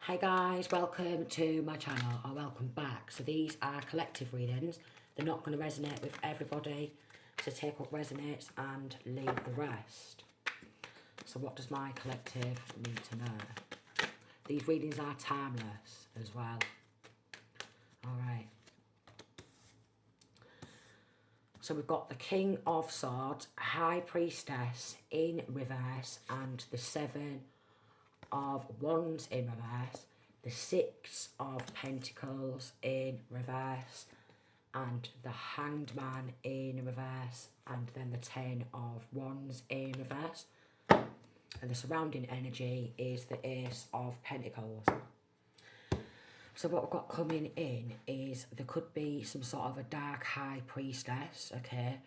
Hi guys, welcome to my channel, or welcome back. So these are collective readings. They're not going to resonate with everybody, so take what resonates and leave the rest. So what does my collective need to know? These readings are timeless as well. Alright. So we've got the King of Swords, High Priestess in reverse, and the Seven of Wands in reverse, the Six of Pentacles in reverse, and the Hanged Man in reverse, and then the Ten of Wands in reverse. And the surrounding energy is the Ace of Pentacles. So what we've got coming in is there could be some sort of a dark high priestess, okay,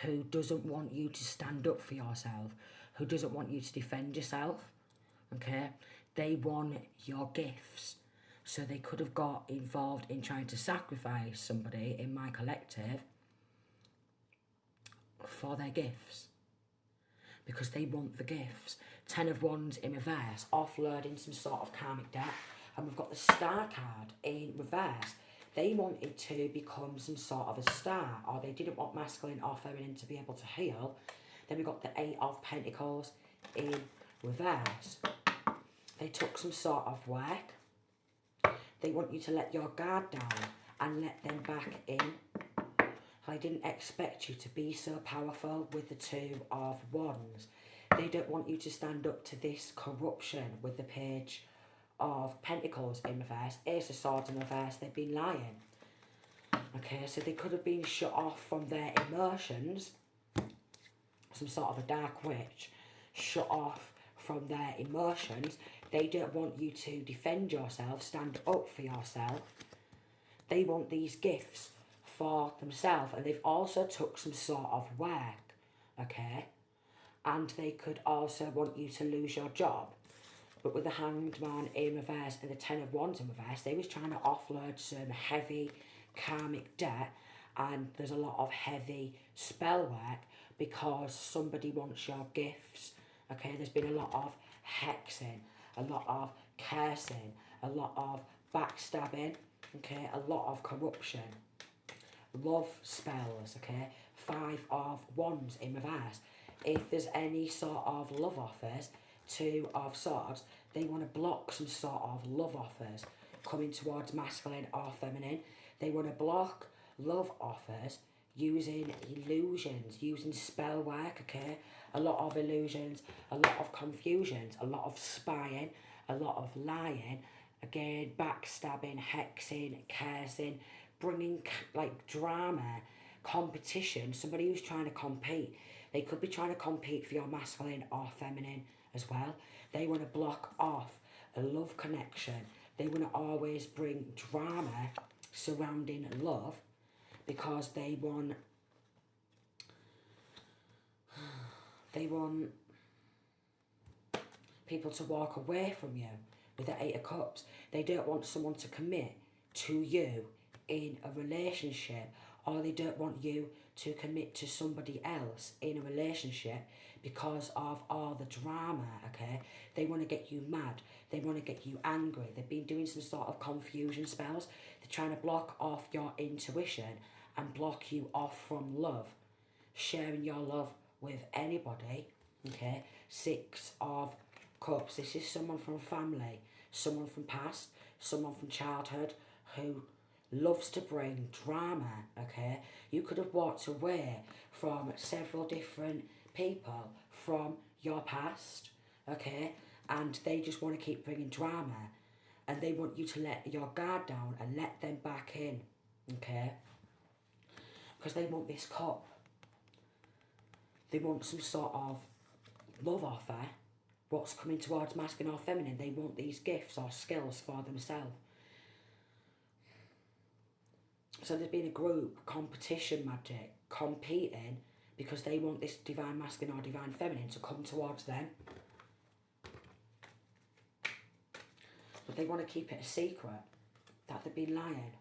who doesn't want you to stand up for yourself, who doesn't want you to defend yourself, okay. They want your gifts. So they could have got involved in trying to sacrifice somebody in my collective for their gifts, because they want the gifts. Ten of Wands in reverse, offloading some sort of karmic debt. And we've got the Star card in reverse. They wanted to become some sort of a star, or they didn't want masculine or feminine to be able to heal. Then we've got the Eight of Pentacles in reverse. They took some sort of work. They want you to let your guard down and let them back in. I didn't expect you to be so powerful with the Two of Wands. They don't want you to stand up to this corruption with the Page of Pentacles in reverse, Ace of Swords in reverse. They've been lying. Okay, so they could have been shut off from their emotions. Some sort of a dark witch, shut off from their emotions. They don't want you to defend yourself, stand up for yourself. They want these gifts for themselves, and they've also took some sort of work, okay? And they could also want you to lose your job. But with the Hanged Man in reverse and the Ten of Wands in reverse, they was trying to offload some heavy karmic debt, and there's a lot of heavy spell work because somebody wants your gifts, okay? There's been a lot of hexing, a lot of cursing, a lot of backstabbing, okay? A lot of corruption. Love spells, okay? Five of Wands in reverse. If there's any sort of love offers, Two of Swords, they want to block some sort of love offers coming towards masculine or feminine. They want to block love offers using illusions, using spell work, okay? A lot of illusions, a lot of confusions, a lot of spying, a lot of lying, again, backstabbing, hexing, cursing, bringing like drama, competition, somebody who's trying to compete. They could be trying to compete for your masculine or feminine as well. They want to block off a love connection. They want to always bring drama surrounding love because they want people to walk away from you with the Eight of Cups. They don't want someone to commit to you in a relationship, or they don't want you to commit to somebody else in a relationship because of all the drama, okay? They want to get you mad. They want to get you angry. They've been doing some sort of confusion spells. They're trying to block off your intuition and block you off from love, sharing your love with anybody, okay? Six of Cups. This is someone from family, someone from past, someone from childhood who loves to bring drama, okay? You could have walked away from several different people from your past, okay? And they just want to keep bringing drama, and they want you to let your guard down and let them back in, okay? Because they want this cup. They want some sort of love offer. What's coming towards masculine or feminine, they want these gifts or skills for themselves. So there's been a group, competition magic, competing because they want this divine masculine or divine feminine to come towards them. But they want to keep it a secret that they've been lying.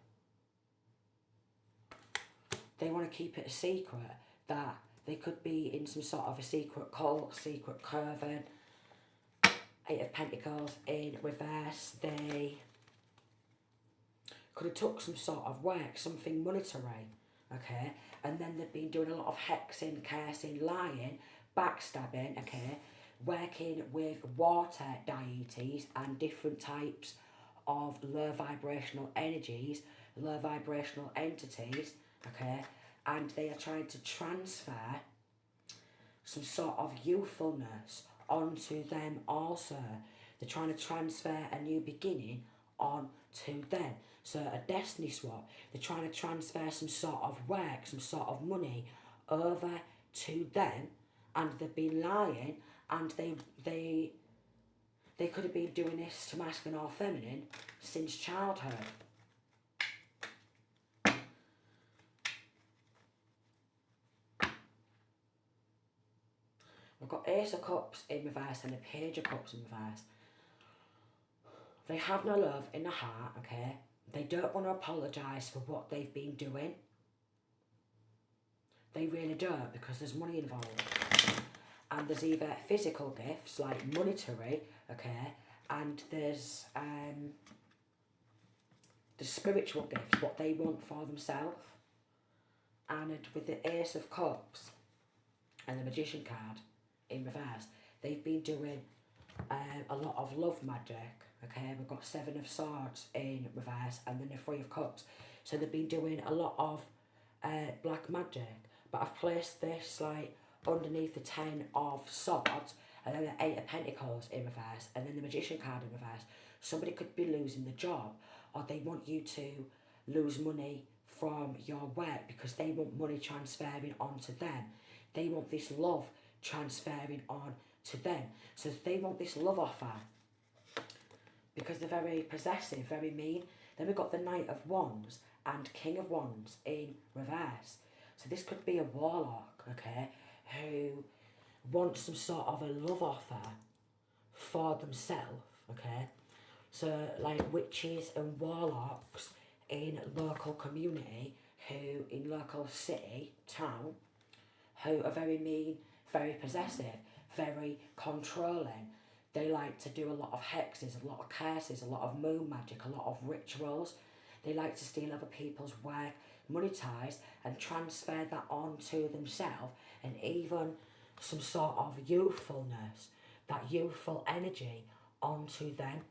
They want to keep it a secret that they could be in some sort of a secret cult, secret coven. Eight of Pentacles in reverse. They could have took some sort of work, something monetary, okay? And then they've been doing a lot of hexing, cursing, lying, backstabbing, okay? Working with water deities and different types of low vibrational energies, low vibrational entities, okay? And they are trying to transfer some sort of youthfulness onto them also. They're trying to transfer a new beginning onto them. So a destiny swap, they're trying to transfer some sort of work, some sort of money over to them, and they've been lying, and they could have been doing this to masculine or feminine since childhood. We've got Ace of Cups in reverse and a Page of Cups in reverse. They have no love in the heart, okay? They don't want to apologise for what they've been doing. They really don't, because there's money involved. And there's either physical gifts, like monetary, okay? And there's the spiritual gifts, what they want for themselves. And with the Ace of Cups and the Magician card in reverse, they've been doing a lot of love magic, okay? We've got Seven of Swords in reverse and then the Three of Cups. So they've been doing a lot of black magic, but I've placed this like underneath the Ten of Swords and then the Eight of Pentacles in reverse and then the Magician card in reverse. Somebody could be losing the job, or they want you to lose money from your work because they want money transferring onto them. They want this love transferring on to them. So they want this love offer because they're very possessive, very mean. Then we've got the Knight of Wands and King of Wands in reverse. So this could be a warlock, okay, who wants some sort of a love offer for themselves, okay. So like witches and warlocks in local community, who in local city, town, who are very mean, very possessive, very controlling. They like to do a lot of hexes, a lot of curses, a lot of moon magic, a lot of rituals. They like to steal other people's work, monetize and transfer that onto themselves, and even some sort of youthfulness, that youthful energy onto them.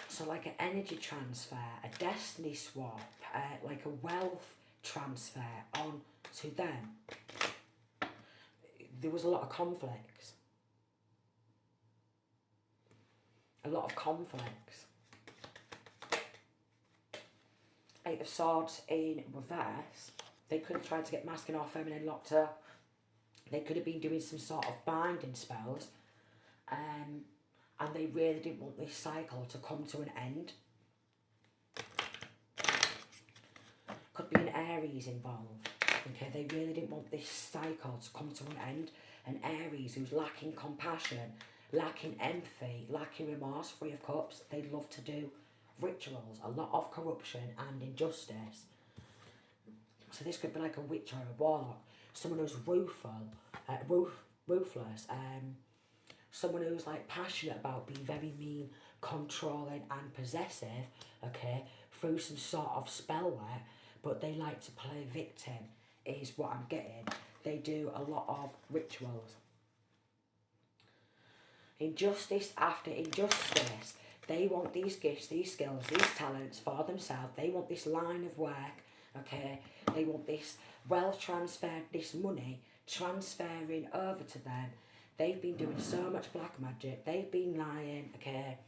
So like an energy transfer, a destiny swap, like a wealth transfer on to them. There was a lot of conflicts. A lot of conflicts. Eight of Swords in reverse. They could have tried to get masculine or feminine locked up. They could have been doing some sort of binding spells. And they really didn't want this cycle to come to an end. Could be an Aries involved. Okay, they really didn't want this cycle to come to an end. An Aries who's lacking compassion, lacking empathy, lacking remorse, Three of Cups. They love to do rituals, a lot of corruption and injustice. So this could be like a witch or a warlock. Someone who's ruthless, someone who's like passionate about being very mean, controlling and possessive, okay, through some sort of spell work, but they like to play victim, is what I'm getting. They do a lot of rituals. Injustice after injustice. They want these gifts, these skills, these talents for themselves. They want this line of work, okay? They want this wealth transferred, this money transferring over to them. They've been doing so much black magic. They've been lying, okay?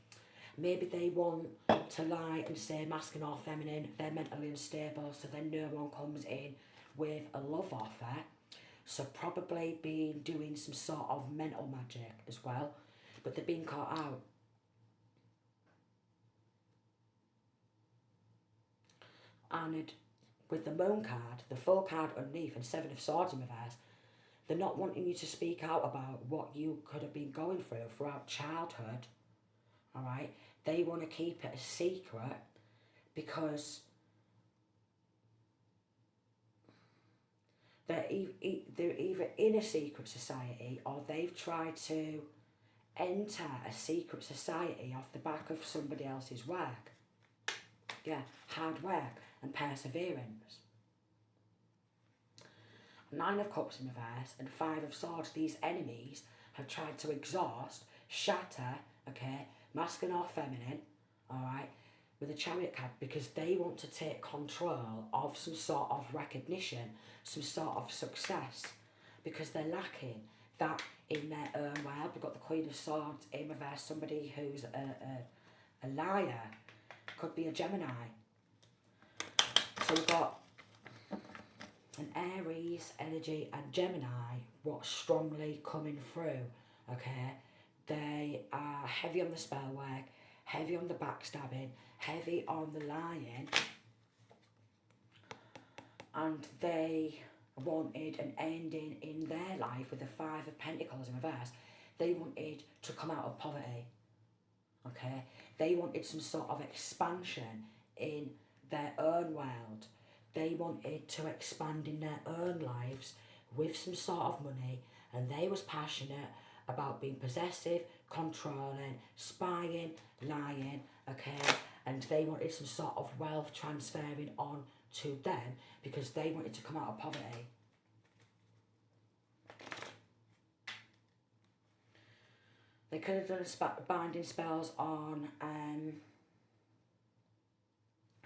Maybe they want to lie and say masculine or feminine. They're mentally unstable, so then no one comes in with a love offer. So probably been doing some sort of mental magic as well. But they've been caught out. And with the Moon card, the full card underneath and Seven of Swords in reverse, they're not wanting you to speak out about what you could have been going through throughout childhood, alright? They want to keep it a secret because they're either in a secret society or they've tried to enter a secret society off the back of somebody else's work. Yeah, hard work and perseverance. Nine of Cups in reverse and Five of Swords. These enemies have tried to exhaust, shatter, okay, masculine or feminine, alright, with a Chariot card because they want to take control of some sort of recognition, some sort of success, because they're lacking that in their own world. We've got the Queen of Swords in reverse, somebody who's a liar, could be a Gemini. So we've got an Aries energy and Gemini, what's strongly coming through, okay? They are heavy on the spell work, heavy on the backstabbing, heavy on the lying, and they wanted an ending in their life with the Five of Pentacles in reverse. They wanted to come out of poverty, okay? They wanted some sort of expansion in their own world. They wanted to expand in their own lives with some sort of money, and they was passionate about being possessive, controlling, spying, lying, okay? And they wanted some sort of wealth transferring on to them because they wanted to come out of poverty. They could have done binding spells on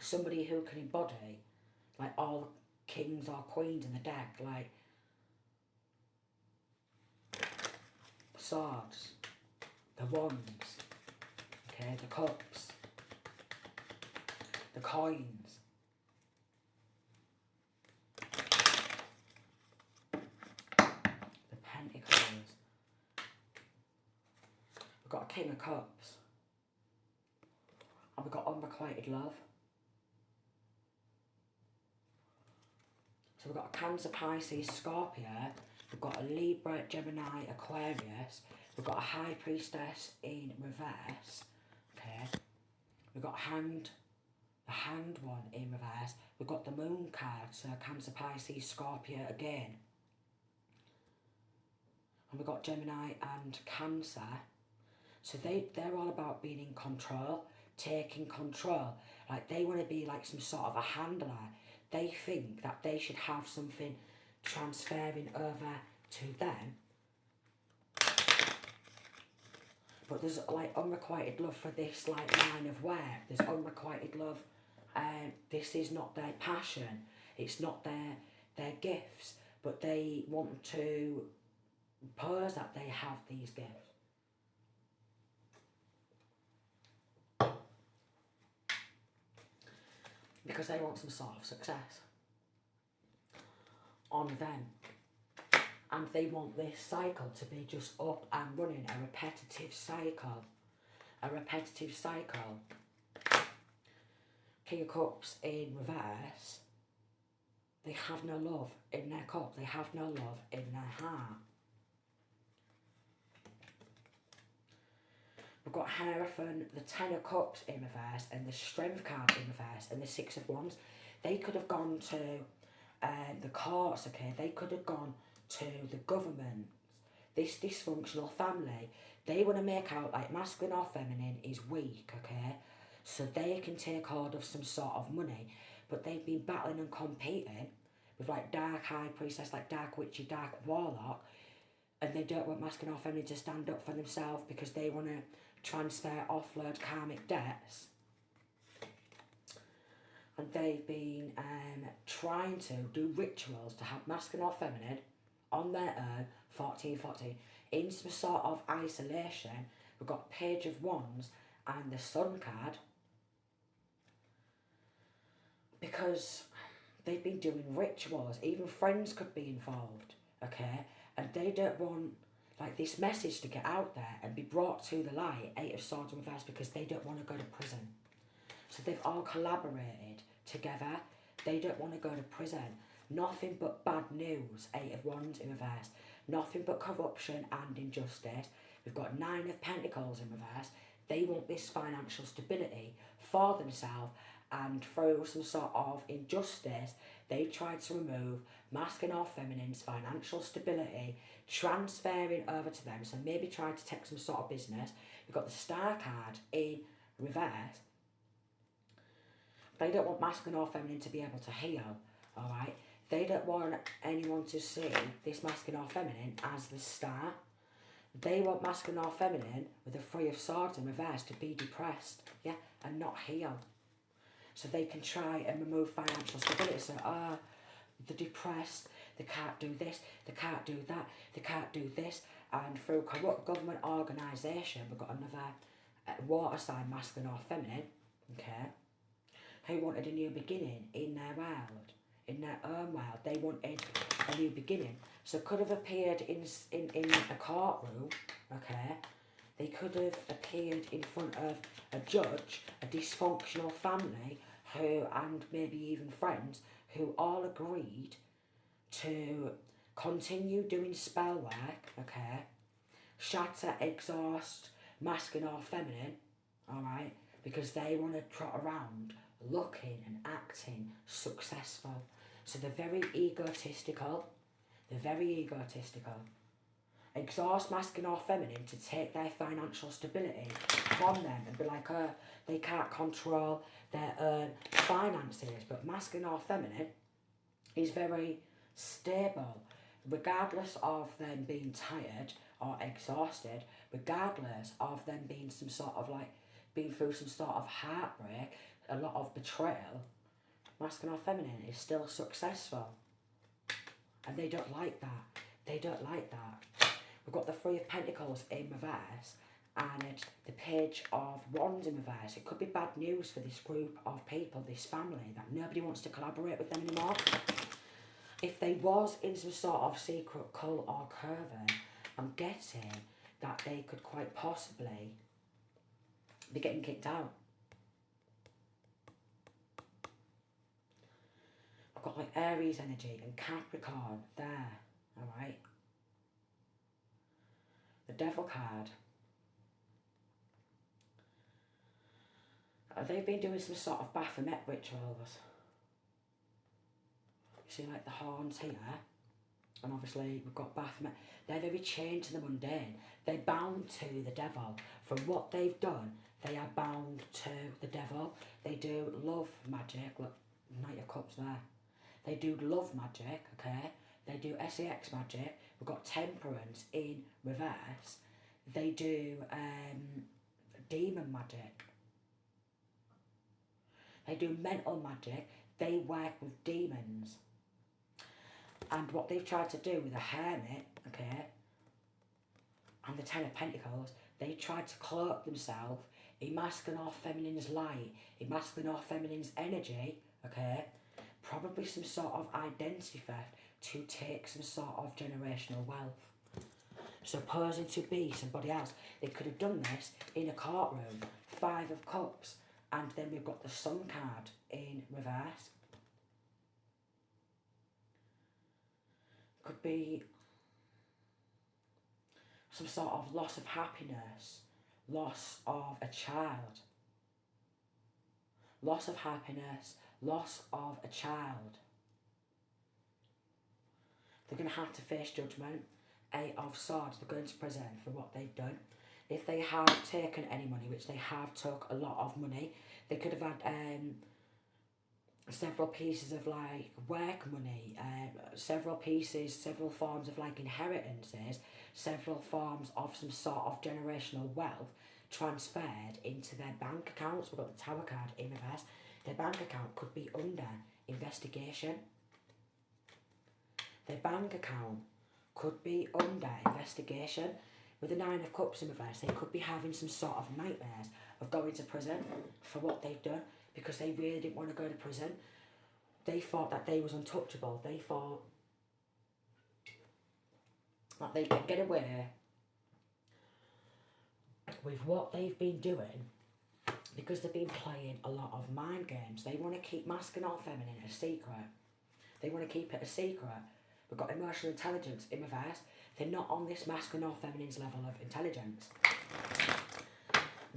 somebody who can embody like all kings or queens in the deck, like swords, the wands, okay, the cups, the coins, the pentacles. We've got a King of Cups, and we've got unrequited love. So we've got a Cancer, Pisces, Scorpio, we've got a Libra, Gemini, Aquarius, we've got a High Priestess in reverse, okay, we've got the Hanged one in reverse, we've got the Moon card, so Cancer, Pisces, Scorpio again, and we've got Gemini and Cancer, so they're all about being in control, taking control, like they want to be like some sort of a handler. They think that they should have something transferring over to them. But there's like unrequited love for this like line of work. There's unrequited love. This is not their passion. It's not their gifts. But they want to pose that they have these gifts. Because they want some sort of success on them. And they want this cycle to be just up and running, a repetitive cycle. A repetitive cycle. King of Cups in reverse. They have no love in their cup. They have no love in their heart. We've got Hierophant, the Ten of Cups in reverse, and the Strength card in reverse, and the Six of Wands. They could have gone to the courts, okay? They could have gone to the government. This dysfunctional family, they want to make out like masculine or feminine is weak, okay? So they can take hold of some sort of money, but they've been battling and competing with like Dark High Priestess, like Dark Witchy, Dark Warlock, and they don't want masculine or feminine to stand up for themselves because they want to transfer, offload karmic debts. And they've been trying to do rituals to have masculine or feminine on their own, 1414, in some sort of isolation. We've got Page of Wands and the Sun card, because they've been doing rituals. Even friends could be involved, okay? And they don't want like this message to get out there and be brought to the light, Eight of Swords in reverse, because they don't want to go to prison. So they've all collaborated together. They don't want to go to prison. Nothing but bad news, Eight of Wands in reverse. Nothing but corruption and injustice. We've got Nine of Pentacles in reverse. They want this financial stability for themselves and through some sort of injustice, they tried to remove masculine or feminine's financial stability, transferring over to them, so maybe tried to take some sort of business. We've got the star card in reverse. They don't want masculine or feminine to be able to heal, alright? They don't want anyone to see this masculine or feminine as the star. They want masculine or feminine with the Three of Swords in reverse to be depressed, yeah, and not heal. So they can try and remove financial stability. So, they're depressed, they can't do this, they can't do that, they can't do this. And through corrupt government organisation, we've got another water sign, masculine or feminine, okay, who wanted a new beginning in their world, in their own world. They wanted a new beginning. So could have appeared in a courtroom, okay. They could have appeared in front of a judge, a dysfunctional family, who, and maybe even friends, who all agreed to continue doing spell work, okay, shatter, exhaust, masculine or feminine, alright, because they want to trot around looking and acting successful. So they're very egotistical. They're very egotistical. Exhaust masculine or feminine to take their financial stability from them and be like, they can't control their finances. But masculine or feminine is very stable, regardless of them being tired or exhausted, regardless of them being some sort of like, being through some sort of heartbreak, a lot of betrayal. Masculine or feminine is still successful. And they don't like that. They don't like that. We've got the Three of Pentacles in reverse and the Page of Wands in reverse. It could be bad news for this group of people, this family, that nobody wants to collaborate with them anymore. If they was in some sort of secret cult or coven, I'm getting that they could quite possibly be getting kicked out. I've got like Aries energy and Capricorn there, alright? The Devil card. They've been doing some sort of Baphomet rituals. You see like the horns here, and obviously we've got Baphomet. They're very chained to the mundane. They're bound to the devil. From what they've done, they are bound to the devil. They do love magic. Look, Knight of Cups there. They do love magic, okay? They do sex magic. We've got Temperance in reverse. They do demon magic. They do mental magic. They work with demons. And what they've tried to do with the Hermit, okay, and the Ten of Pentacles, they tried to cloak themselves in masculine or feminine's light, in masculine or feminine's energy, okay, probably some sort of identity theft to take some sort of generational wealth. So posing to be somebody else. They could have done this in a courtroom. Five of Cups. And then we've got the Sun card in reverse. Could be some sort of loss of happiness. Loss of a child. Loss of happiness. Loss of a child. They're going to have to face judgment. Eight of Swords, they're going to prison for what they've done. If they have taken any money, which they have took a lot of money, they could have had several pieces of like work money, several pieces, several forms of like inheritances, several forms of some sort of generational wealth transferred into their bank accounts. We've got the Tower card in reverse. Their bank account could be under investigation. Their bank account could be under investigation. With the Nine of Cups in reverse, they could be having some sort of nightmares of going to prison for what they've done, because they really didn't want to go to prison. They thought that they was untouchable. They thought that they could get away with what they've been doing because they've been playing a lot of mind games. They want to keep masculine or feminine a secret. They want to keep it a secret. We've got emotional intelligence in reverse. They're not on this masculine or feminine's level of intelligence.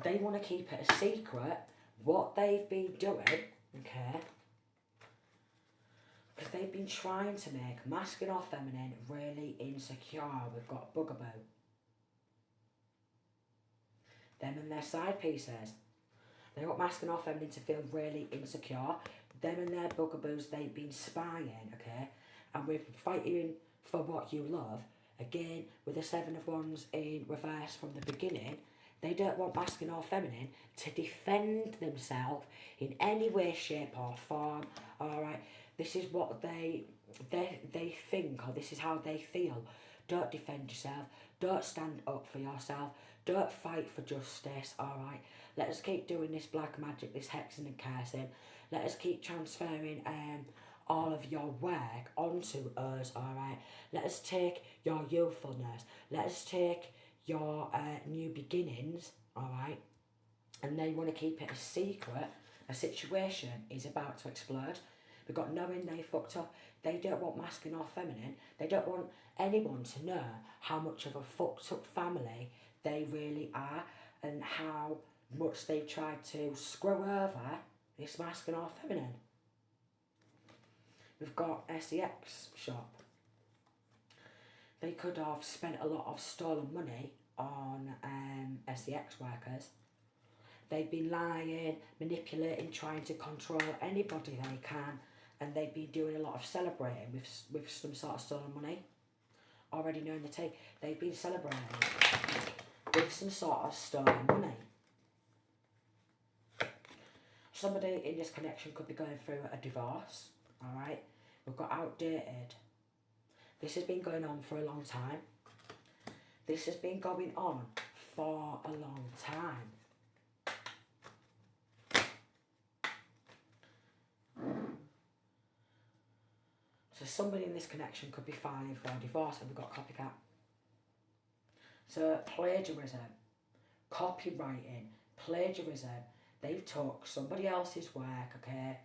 They want to keep it a secret what they've been doing, Okay? Because they've been trying to make masculine or feminine really insecure. We've got bugaboo. Them and their side pieces. They want masculine or feminine to feel really insecure. Them and their bugaboos, they've been spying, okay? And we're fighting for what you love. Again, with the Seven of Wands in reverse from the beginning, they don't want masculine or feminine to defend themselves in any way, shape or form. Alright, this is what they think, or this is how they feel. Don't defend yourself. Don't stand up for yourself. Don't fight for justice, alright? Let us keep doing this black magic, this hexing and cursing. Let us keep transferring all of your work onto us, alright? Let us take your youthfulness. Let us take your new beginnings, alright? And they want to keep it a secret. A situation is about to explode. We've got knowing they fucked up. They don't want masculine or feminine. They don't want anyone to know how much of a fucked up family they really are and how much they've tried to screw over this masculine or feminine. We've got SEX shop. They could have spent a lot of stolen money on SEX workers. They've been lying, manipulating, trying to control anybody they can, and they've been doing a lot of celebrating with some sort of stolen money. Already knowing the take, they've been celebrating with some sort of stolen money. Somebody in this connection could be going through a divorce, alright? We've got outdated. This has been going on for a long time. This has been going on for a long time. So somebody in this connection could be filing for a divorce, and we've got copycat. So plagiarism, copywriting, plagiarism. They've took somebody else's work, okay?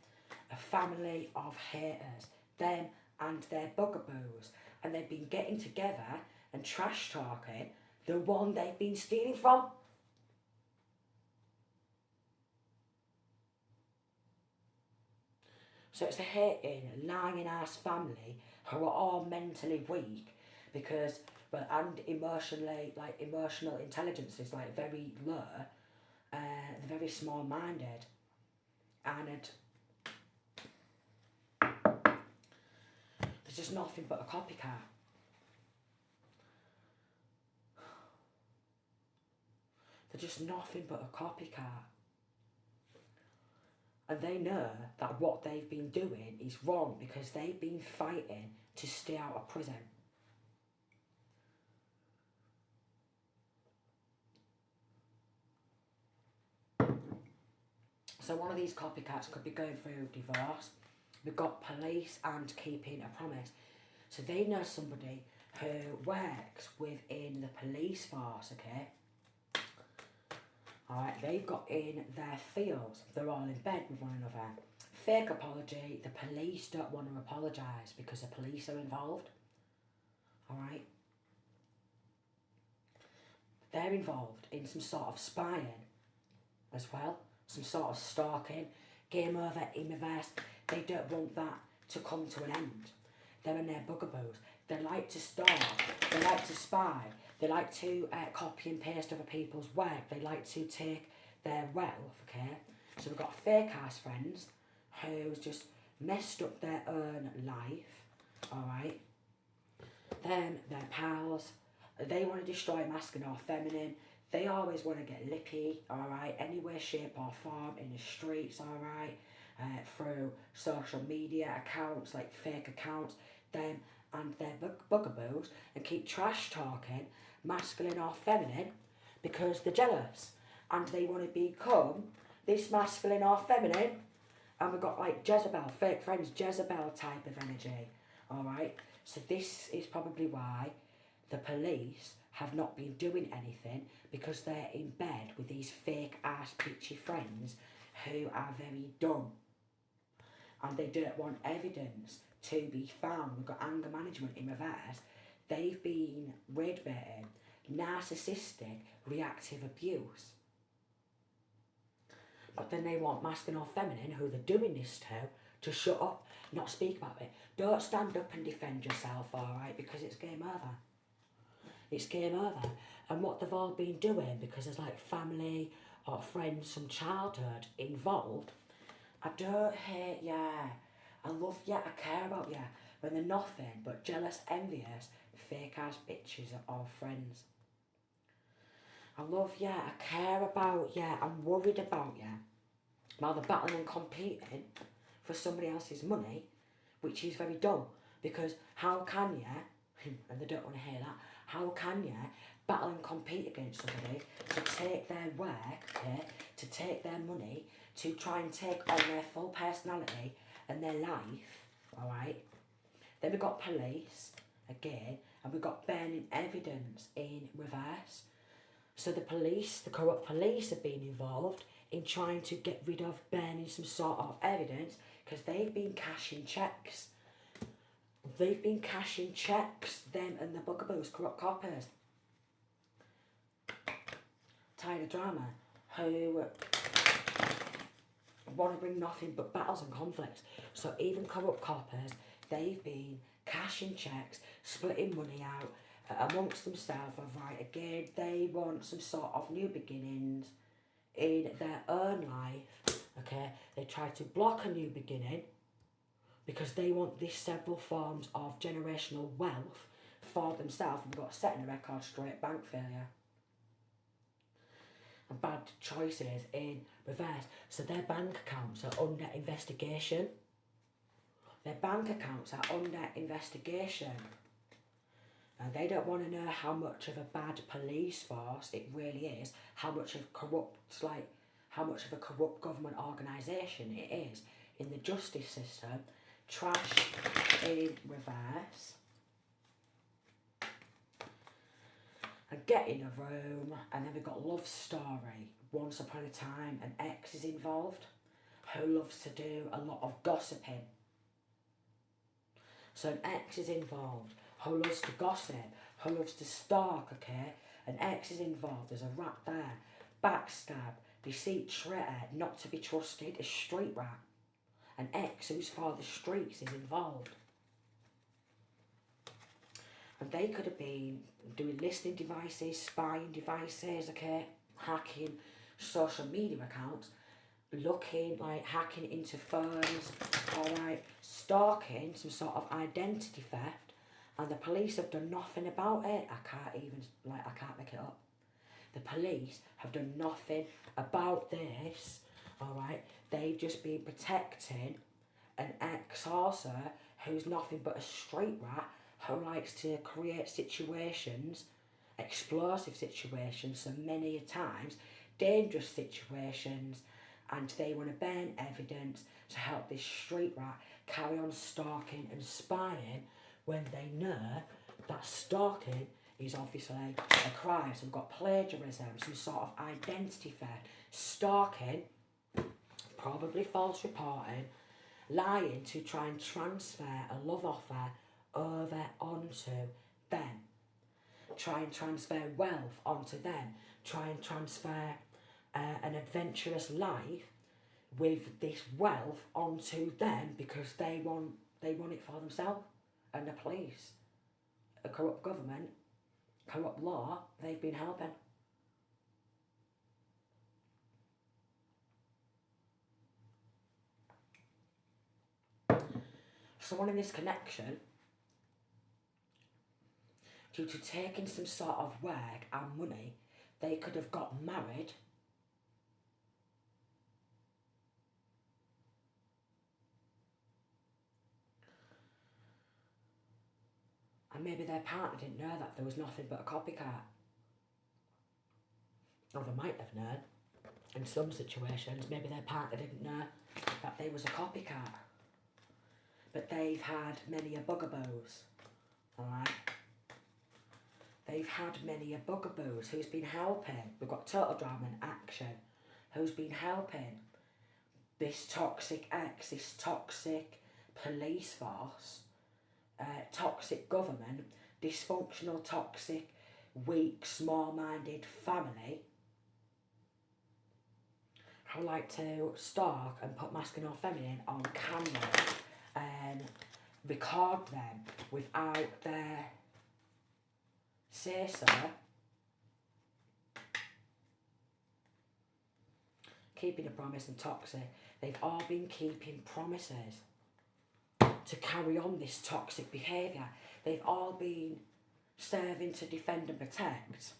A family of haters, them and their bugaboos, and they've been getting together and trash talking the one they've been stealing from. So it's a hating, lying ass family who are all mentally weak because, well, and emotionally, like emotional intelligence is like very low. They're very small minded, and there's just nothing but a copycat. They're just nothing but a copycat. And they know that what they've been doing is wrong because they've been fighting to stay out of prison. So one of these copycats could be going through divorce. We've got police and keeping a promise. So they know somebody who works within the police force, okay? Alright, they've got in their fields. They're all in bed with one another. Fake apology. The police don't want to apologise because the police are involved. Alright? They're involved in some sort of spying as well. Some sort of stalking. Game over in reverse. They don't want that to come to an end. Them and their bugaboos. They like to stalk. They like to spy. They like to copy and paste other people's work. They like to take their wealth, okay? So we've got fake ass friends who's just messed up their own life, alright? Them, their pals, they want to destroy masculine or feminine. They always want to get lippy, alright? Any way, shape or form in the streets, alright? Through social media accounts, like fake accounts. Them and their bugaboos, and keep trash talking masculine or feminine because they're jealous and they want to become this masculine or feminine. And we've got like Jezebel, fake friends, Jezebel type of energy. Alright, so this is probably why the police have not been doing anything, because they're in bed with these fake ass bitchy friends who are very dumb and they don't want evidence to be found. We've got anger management in reverse. They've been rage baiting, narcissistic, reactive abuse. But then they want masculine or feminine, who they're doing this to shut up, not speak about it. Don't stand up and defend yourself, alright, because it's game over. It's game over. And what they've all been doing, because there's like family or friends from childhood involved, I don't hate you, I love you, I care about you, when they're nothing but jealous, envious, fake ass bitches or friends. I love you, I care about you, I'm worried about you. While they're battling and competing for somebody else's money, which is very dumb, because how can you, and they don't want to hear that, how can you battle and compete against somebody to take their work, okay, to take their money, to try and take on their full personality and their life, alright? Then we've got police, again, and we've got burning evidence in reverse. So the police, the corrupt police, have been involved in trying to get rid of burning some sort of evidence, because they've been cashing checks. They've been cashing checks, them and the bugaboos, corrupt coppers. Tired of drama, who want to bring nothing but battles and conflicts. So even corrupt coppers, they've been cashing checks, splitting money out amongst themselves. Right, again, they want some sort of new beginnings in their own life. Okay, they try to block a new beginning because they want these several forms of generational wealth for themselves. And we've got setting a record straight, bank failure, and bad choices in reverse. So their bank accounts are under investigation. Their bank accounts are under investigation. And they don't want to know how much of a bad police force it really is, how much of a corrupt government organisation it is in the justice system. Trash in reverse. And get in a room, and then we've got love story. Once upon a time, an ex is involved who loves to do a lot of gossiping. So an ex is involved who loves to gossip, who loves to stalk, okay? An ex is involved, there's a rat there. Backstab, deceit, traitor, not to be trusted, a street rat. An ex who's for the streets is involved. And they could have been doing listening devices, spying devices, okay, hacking social media accounts, hacking into phones, alright, stalking, some sort of identity theft, and the police have done nothing about it. I can't make it up. The police have done nothing about this, alright. They've just been protecting an ex-horser who's nothing but a street rat, who likes to create situations, explosive situations, so many times, dangerous situations, and they want to burn evidence to help this street rat carry on stalking and spying when they know that stalking is obviously a crime. So we've got plagiarism, some sort of identity theft, stalking, probably false reporting, lying to try and transfer a love offer over onto them. Try and transfer wealth onto them. Try and transfer an adventurous life with this wealth onto them because they want it for themselves. And the police, a corrupt government, corrupt law, they've been helping. Someone in this connection, due to taking some sort of work and money, they could have got married and maybe their partner didn't know that there was nothing but a copycat. Or they might have known. In some situations, maybe their partner didn't know that they was a copycat. But they've had many a bugaboos, alright? They've had many a bugaboos who's been helping. We've got total drama and action. Who's been helping this toxic ex, this toxic police force, toxic government, dysfunctional, toxic, weak, small-minded family, who like to stalk and put masculine or feminine on camera and record them without their say-so. Keeping a promise and toxic. They've all been keeping promises to carry on this toxic behaviour. They've all been serving to defend and protect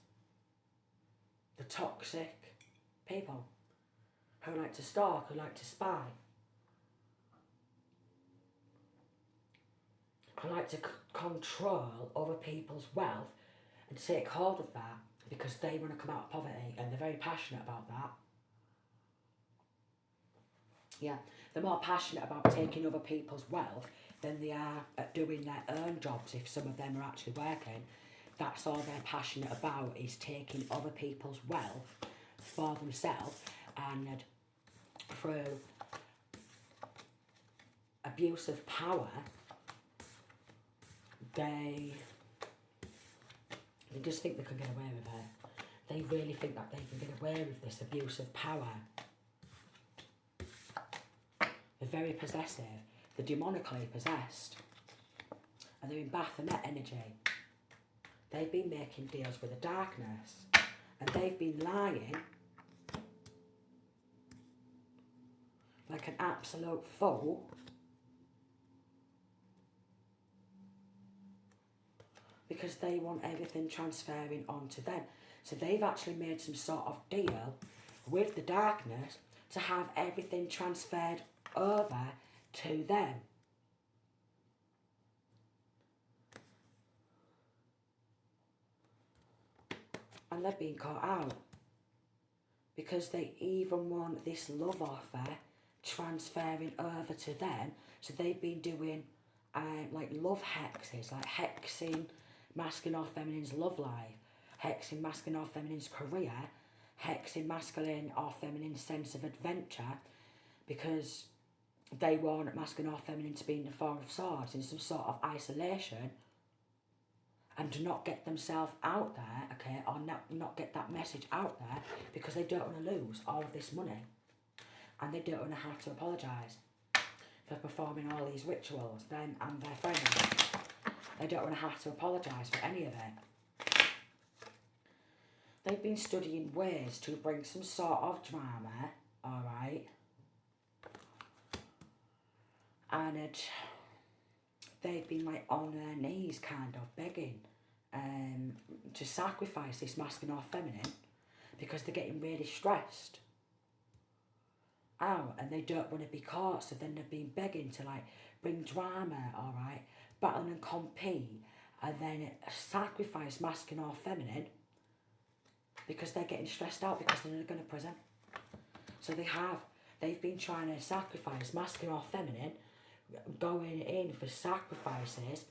the toxic people who like to stalk, who like to spy, who like to control other people's wealth and take hold of that because they want to come out of poverty and they're very passionate about that. Yeah, they're more passionate about taking other people's wealth than they are at doing their own jobs. If some of them are actually working, that's all they're passionate about, is taking other people's wealth for themselves, and through abuse of power, they just think they can get away with it. They really think that they can get away with this abuse of power. They're very possessive. They're demonically possessed. And they're in Baphomet energy. They've been making deals with the darkness. And they've been lying like an absolute fool because they want everything transferring onto them. So they've actually made some sort of deal with the darkness to have everything transferred over to them. And they're being caught out because they even want this love offer transferring over to them. So they've been doing like love hexes, like hexing masculine or feminine's love life, hexing masculine or feminine's career, hexing masculine or feminine's sense of adventure, because they want masculine or feminine to be in the Four of Swords in some sort of isolation and to not get themselves out there, okay, or not get that message out there because they don't want to lose all of this money and they don't want to have to apologise for performing all these rituals, them and their friends. They don't want to have to apologise for any of it. They've been studying ways to bring some sort of drama, alright, and they've been like on their knees kind of begging to sacrifice this masculine or feminine because they're getting really stressed out and they don't want to be caught, so then they've been begging to like bring drama, alright, battle and compete, and then sacrifice masculine or feminine because they're getting stressed out because they're going to prison. So they've been trying to sacrifice masculine or feminine, going in for sacrifices.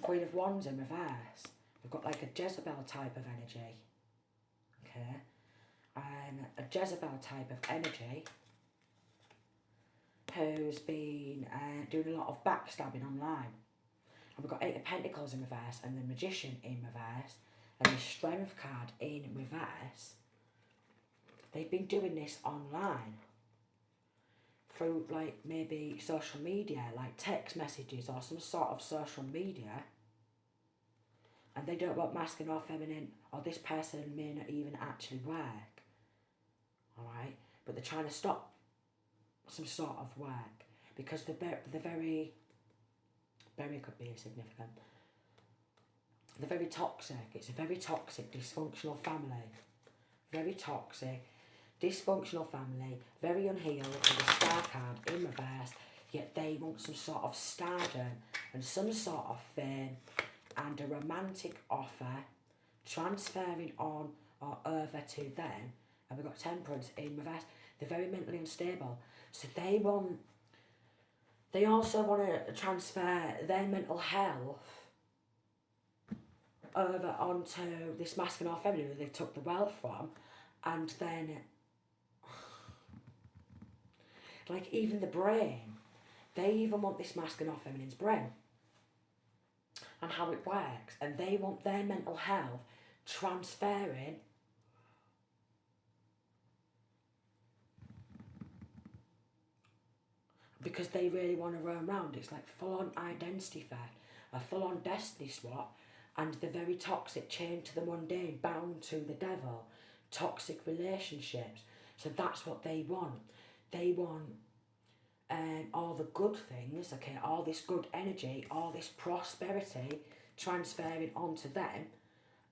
Queen of Wands in reverse. We've got like a Jezebel type of energy. Okay. A Jezebel type of energy who's been doing a lot of backstabbing online. And we've got Eight of Pentacles in reverse and the Magician in reverse and the Strength card in reverse. They've been doing this online through like maybe social media, like text messages or some sort of social media, and they don't want masculine or feminine, or this person may not even actually work, alright, but they're trying to stop some sort of work because they're very could be significant. They're very toxic. It's a very toxic, dysfunctional family. Very toxic, dysfunctional family, very unhealed, with a Star card in reverse, yet they want some sort of stardom and some sort of fame and a romantic offer transferring on or over to them. And we've got Temperance in reverse. They're very mentally unstable. So they also want to transfer their mental health over onto this masculine or feminine who they took the wealth from, and then like even the brain, they even want this masculine or feminine's brain and how it works, and they want their mental health transferring because they really want to roam around. It's like full-on identity theft, a full-on destiny swap, and the very toxic, chained to the mundane, bound to the devil, toxic relationships. So that's what they want. They want all the good things, okay, all this good energy, all this prosperity transferring onto them,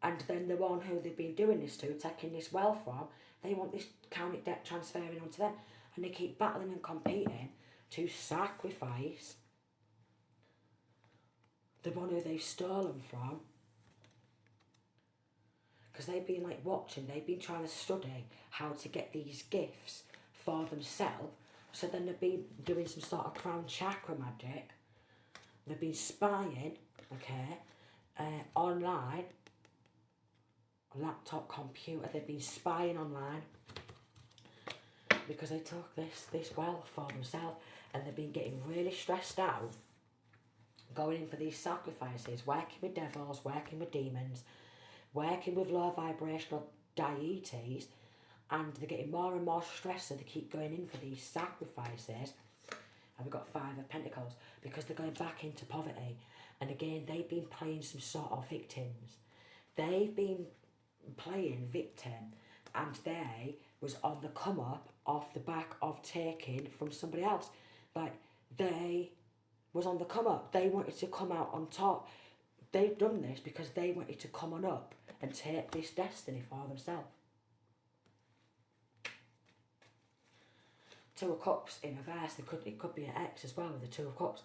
and then the one who they've been doing this to, taking this wealth from, they want this karmic debt transferring onto them, and they keep battling and competing to sacrifice the one who they've stolen from, because they've been like watching, they've been trying to study how to get these gifts for themselves. So then they've been doing some sort of crown chakra magic. They've been spying, okay, online, laptop, computer. They've been spying online because they took this wealth for themselves, and they've been getting really stressed out, going in for these sacrifices, working with devils, working with demons, working with low vibrational deities, and they're getting more and more stressed, so they keep going in for these sacrifices. And we've got 5 of Pentacles, because they're going back into poverty. And again, they've been playing some sort of victims. They've been playing victim, and they was on the come up off the back of taking from somebody else. Like, they was on the come up. They wanted to come out on top. They've done this because they wanted to come on up and take this destiny for themselves. 2 of Cups in reverse. It could be an ex as well with the 2 of Cups.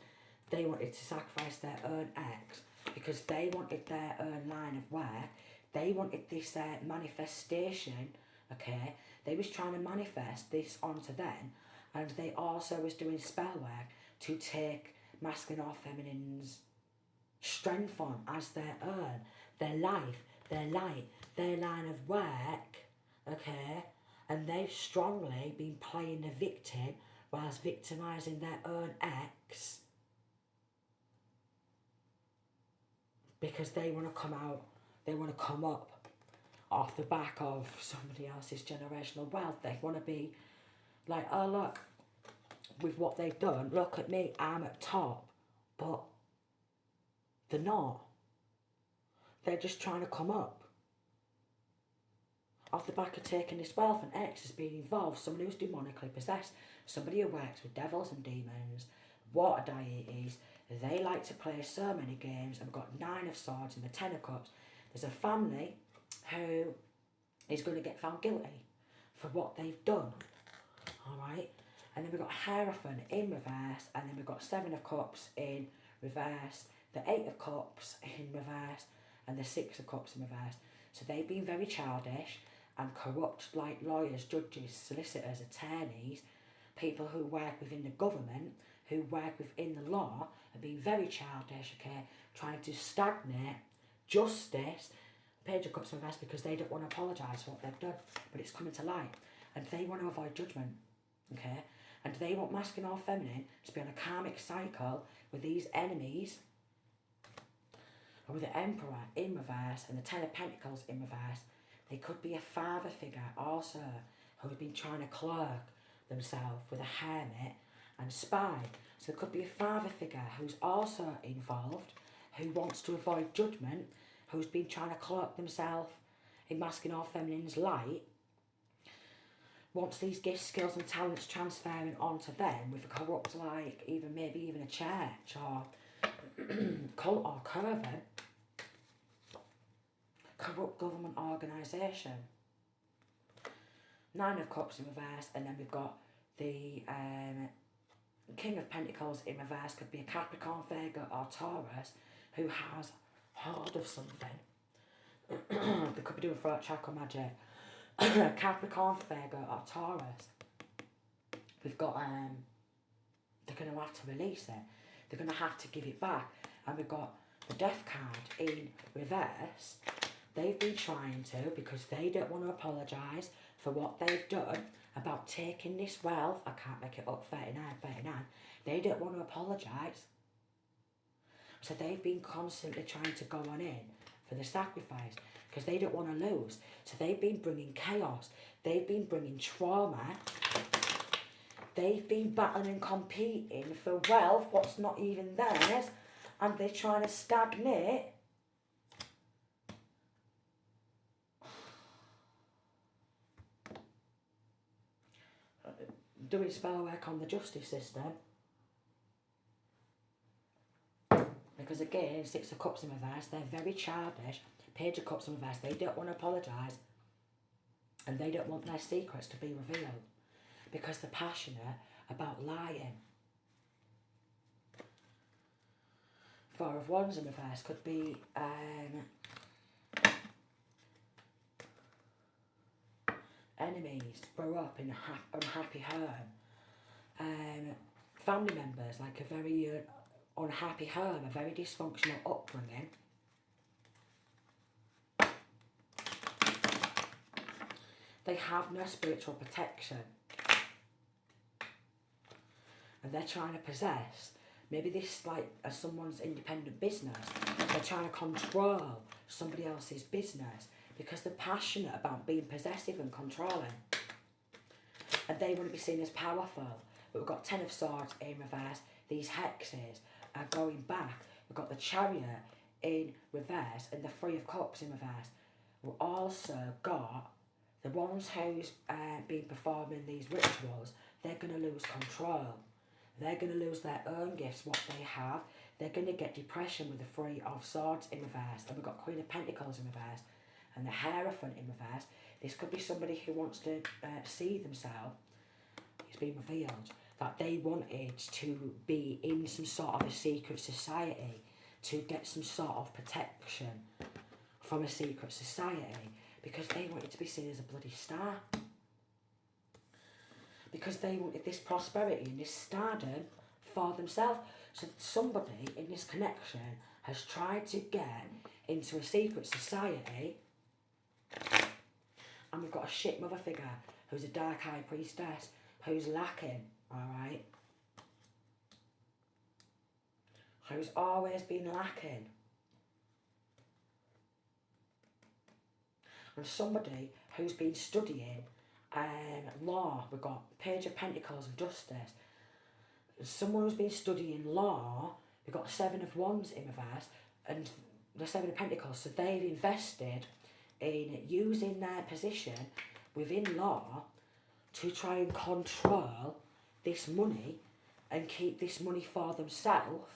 They wanted to sacrifice their own ex because they wanted their own line of work. They wanted this manifestation, okay? They was trying to manifest this onto them, and they also was doing spell work to take masculine or feminine's strength on as their own, their life, their light, their line of work, okay? And they've strongly been playing the victim whilst victimising their own ex, because they want to come out, they want to come up off the back of somebody else's generational wealth. They want to be like, oh look, with what they've done, look at me, I'm at top. But they're not. They're just trying to come up off the back of taking this wealth. And ex has been involved, someone who's demonically possessed, somebody who works with devils and demons, water deities. They like to play so many games, and we've got 9 of Swords and the 10 of Cups. There's a family who is going to get found guilty for what they've done, alright? And then we've got Hierophant in reverse, and then we've got 7 of Cups in reverse, the 8 of Cups in reverse, and the 6 of Cups in reverse. So they've been very childish and corrupt, like lawyers, judges, solicitors, attorneys, people who work within the government, who work within the law, have been very childish, okay, trying to stagnate justice. Page of Cups in reverse, because they don't want to apologise for what they've done, but it's coming to light, and they want to avoid judgment, okay, and they want masculine or feminine to be on a karmic cycle with these enemies, and with the Emperor in reverse and the 10 of Pentacles in reverse. They could be a father figure also who have been trying to cloak themselves with a hermit and spy. So there could be a father figure who's also involved, who wants to avoid judgment, who's been trying to cloak themselves in masculine or feminine's light, wants these gifts, skills and talents transferring onto them with a corrupt, like, maybe even a church or cult or coven, corrupt government organisation. 9 of Cups in reverse, and then we've got the King of Pentacles in reverse. Could be a Capricorn, Virgo or Taurus who has hold of something. They could be doing throat chakra magic. Capricorn, Virgo or Taurus. We've got, they're going to have to release it. They're going to have to give it back. And we've got the Death card in reverse. They've been trying to, because they don't want to apologise for what they've done about taking this wealth. I can't make it up, 39. They don't want to apologise. So they've been constantly trying to go on in for the sacrifice because they don't want to lose. So they've been bringing chaos. They've been bringing trauma. They've been battling and competing for wealth, what's not even theirs, and they're trying to stagnate. Doing spell work on the justice system. Because again, Six of Cups in reverse, they're very childish. Page of Cups in reverse, they don't want to apologise. And they don't want their secrets to be revealed. Because they're passionate about lying. Four of Wands in reverse could be enemies, grow up in a unhappy home. Family members, like a very unhappy home, a very dysfunctional upbringing. They have no spiritual protection. And they're trying to possess, maybe this like as someone's independent business, they're trying to control somebody else's business because they're passionate about being possessive and controlling. And they want to be seen as powerful. But we've got Ten of Swords in reverse. These hexes are going back. We've got the Chariot in reverse and the Three of Cups in reverse. We've also got the ones who's been performing these rituals. They're going to lose control. They're going to lose their own gifts, what they have. They're going to get depression with the Three of Swords in reverse. And we've got Queen of Pentacles in reverse. And the Hierophant in reverse. This could be somebody who wants to see themselves. It's been revealed that they wanted to be in some sort of a secret society to get some sort of protection from a secret society because they wanted to be seen as a bloody star. Because they wanted this prosperity and this stardom for themselves. So somebody in this connection has tried to get into a secret society, and we've got a shit mother figure who's a dark high priestess who's lacking, alright? Who's always been lacking. And somebody who's been studying law. We've got Page of Pentacles and Justice. Someone who's been studying law. We've got the Seven of Wands in reverse and the Seven of Pentacles. So they've invested in using their position within law to try and control this money and keep this money for themselves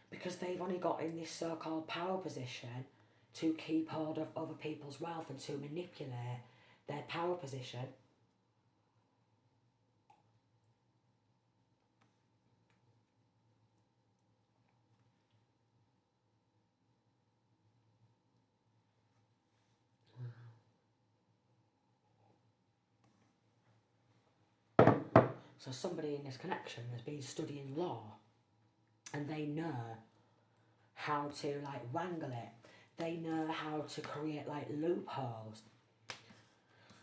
because they've only got in this so-called power position to keep hold of other people's wealth and to manipulate their power position. So somebody in this connection has been studying law and they know how to like wrangle it. They know how to create like loopholes.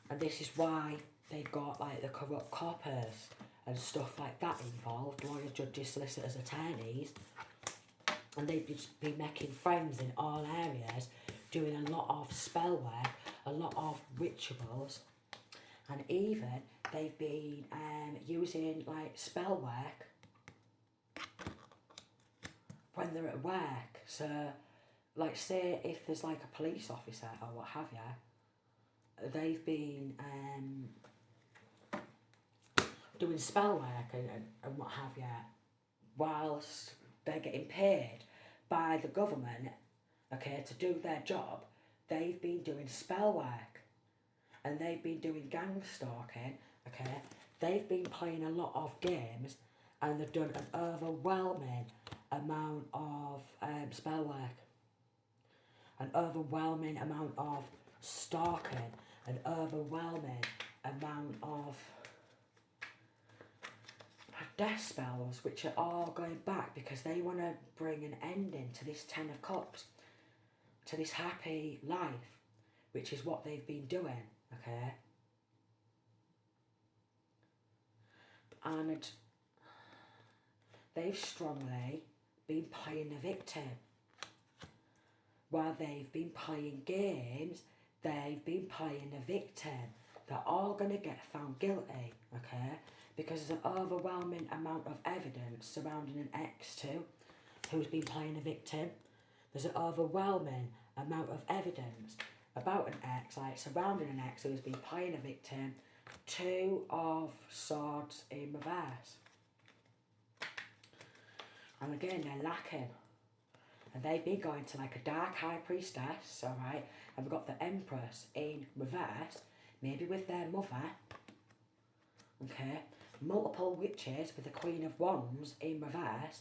And this is why they've got like the corrupt coppers and stuff like that involved. Lawyers, judges, solicitors, attorneys. And they've just been making friends in all areas, doing a lot of spell work, a lot of rituals. And even they've been using like spell work when they're at work. So like say if there's like a police officer or what have you, they've been doing spell work and what have you, whilst they're getting paid by the government, okay, to do their job. They've been doing spell work and they've been doing gang stalking, okay. They've been playing a lot of games and they've done an overwhelming amount of spell work. An overwhelming amount of stalking, an overwhelming amount of death spells, which are all going back because they want to bring an ending to this Ten of Cups, to this happy life, which is what they've been doing, okay? And they've strongly been playing the victim. While they've been playing games, they've been playing the victim. they're all going to get found guilty, okay? Because there's an overwhelming amount of evidence surrounding an ex too, who's been playing a victim. There's an overwhelming amount of evidence about an ex, like surrounding an ex who's been playing a victim. Two of Swords in reverse. And again, they're lacking. And they've been going to like a dark high priestess, alright? And we've got the Empress in reverse, maybe with their mother. Okay? Multiple witches with the Queen of Wands in reverse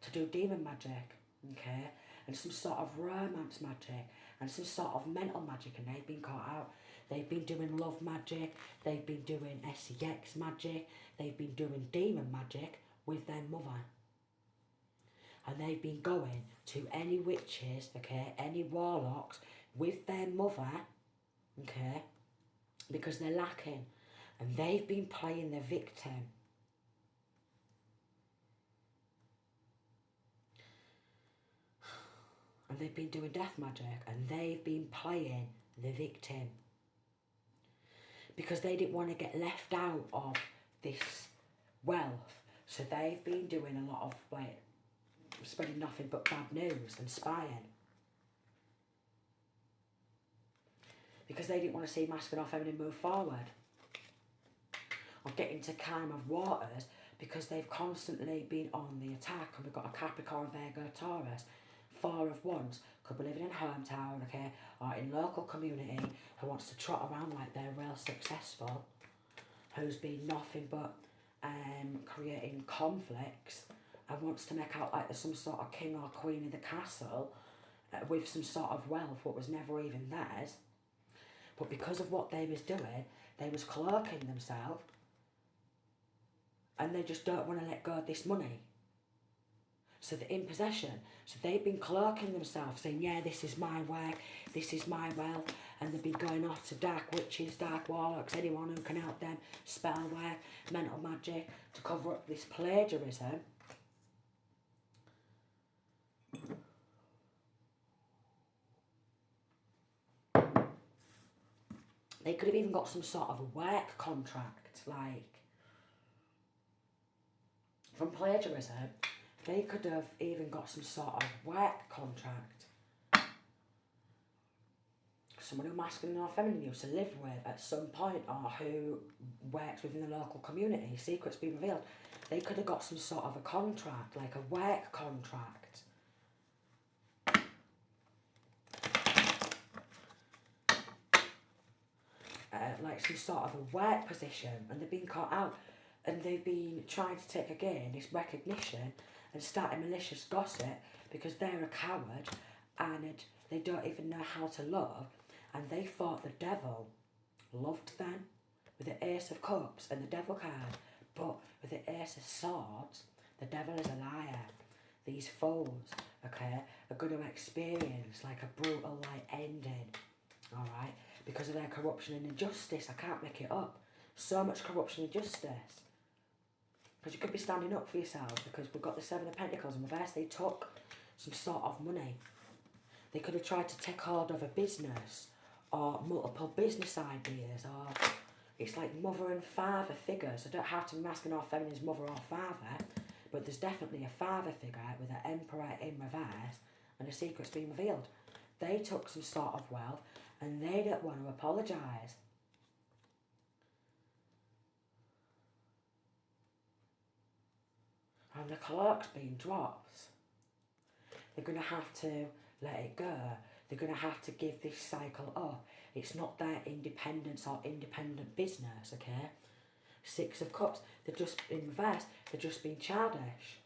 to do demon magic. Okay? And some sort of romance magic. And some sort of mental magic, and they've been caught out. They've been doing love magic. They've been doing sex magic. They've been doing demon magic with their mother. And they've been going to any witches, okay, any warlocks with their mother, okay, because they're lacking. And they've been playing the victim. And they've been doing death magic, and they've been playing the victim. Because they didn't want to get left out of this wealth. So they've been doing a lot of, like, spreading nothing but bad news and spying. Because they didn't want to see masculine or feminine move forward. Or get into calm of waters, because they've constantly been on the attack. And we've got a Capricorn, Virgo, Taurus. Four of Wands, could be living in hometown, okay, or in local community, who wants to trot around like they're real successful, who's been nothing but creating conflicts, and wants to make out like there's some sort of king or queen in the castle with some sort of wealth what was never even theirs. But because of what they was doing, they was cloaking themselves, and they just don't want to let go of this money. So they're in possession. So they've been cloaking themselves, saying, yeah, this is my work, this is my wealth, and they've been going off to dark witches, dark warlocks, anyone who can help them, spell work, mental magic, to cover up this plagiarism. They could have even got some sort of a work contract, like, from plagiarism. They could have even got some sort of work contract. Someone who masculine or feminine used to live with at some point, or who works within the local community, secrets being revealed. They could have got some sort of a contract, like a work contract. Like some sort of a work position, and they've been caught out. And they've been trying to take again this recognition and starting malicious gossip, because they're a coward and they don't even know how to love, and they thought the devil loved them with the Ace of Cups and the Devil card. But with the Ace of Swords, the devil is a liar. These fools, okay, are going to experience like a brutal like ending, alright, because of their corruption and injustice. I can't make it up. So much corruption and injustice. Because you could be standing up for yourselves, because we've got the Seven of Pentacles in reverse. They took some sort of money. They could have tried to take hold of a business or multiple business ideas, or it's like mother and father figures. So don't have to be masculine or feminine as mother or father, but there's definitely a father figure with an emperor in reverse and a secret's being revealed. They took some sort of wealth and they don't want to apologise. And the clock's been dropped. They're going to have to let it go. They're going to have to give this cycle up. It's not their independence or independent business, okay? Six of Cups, they're just in reverse. They're just being childish.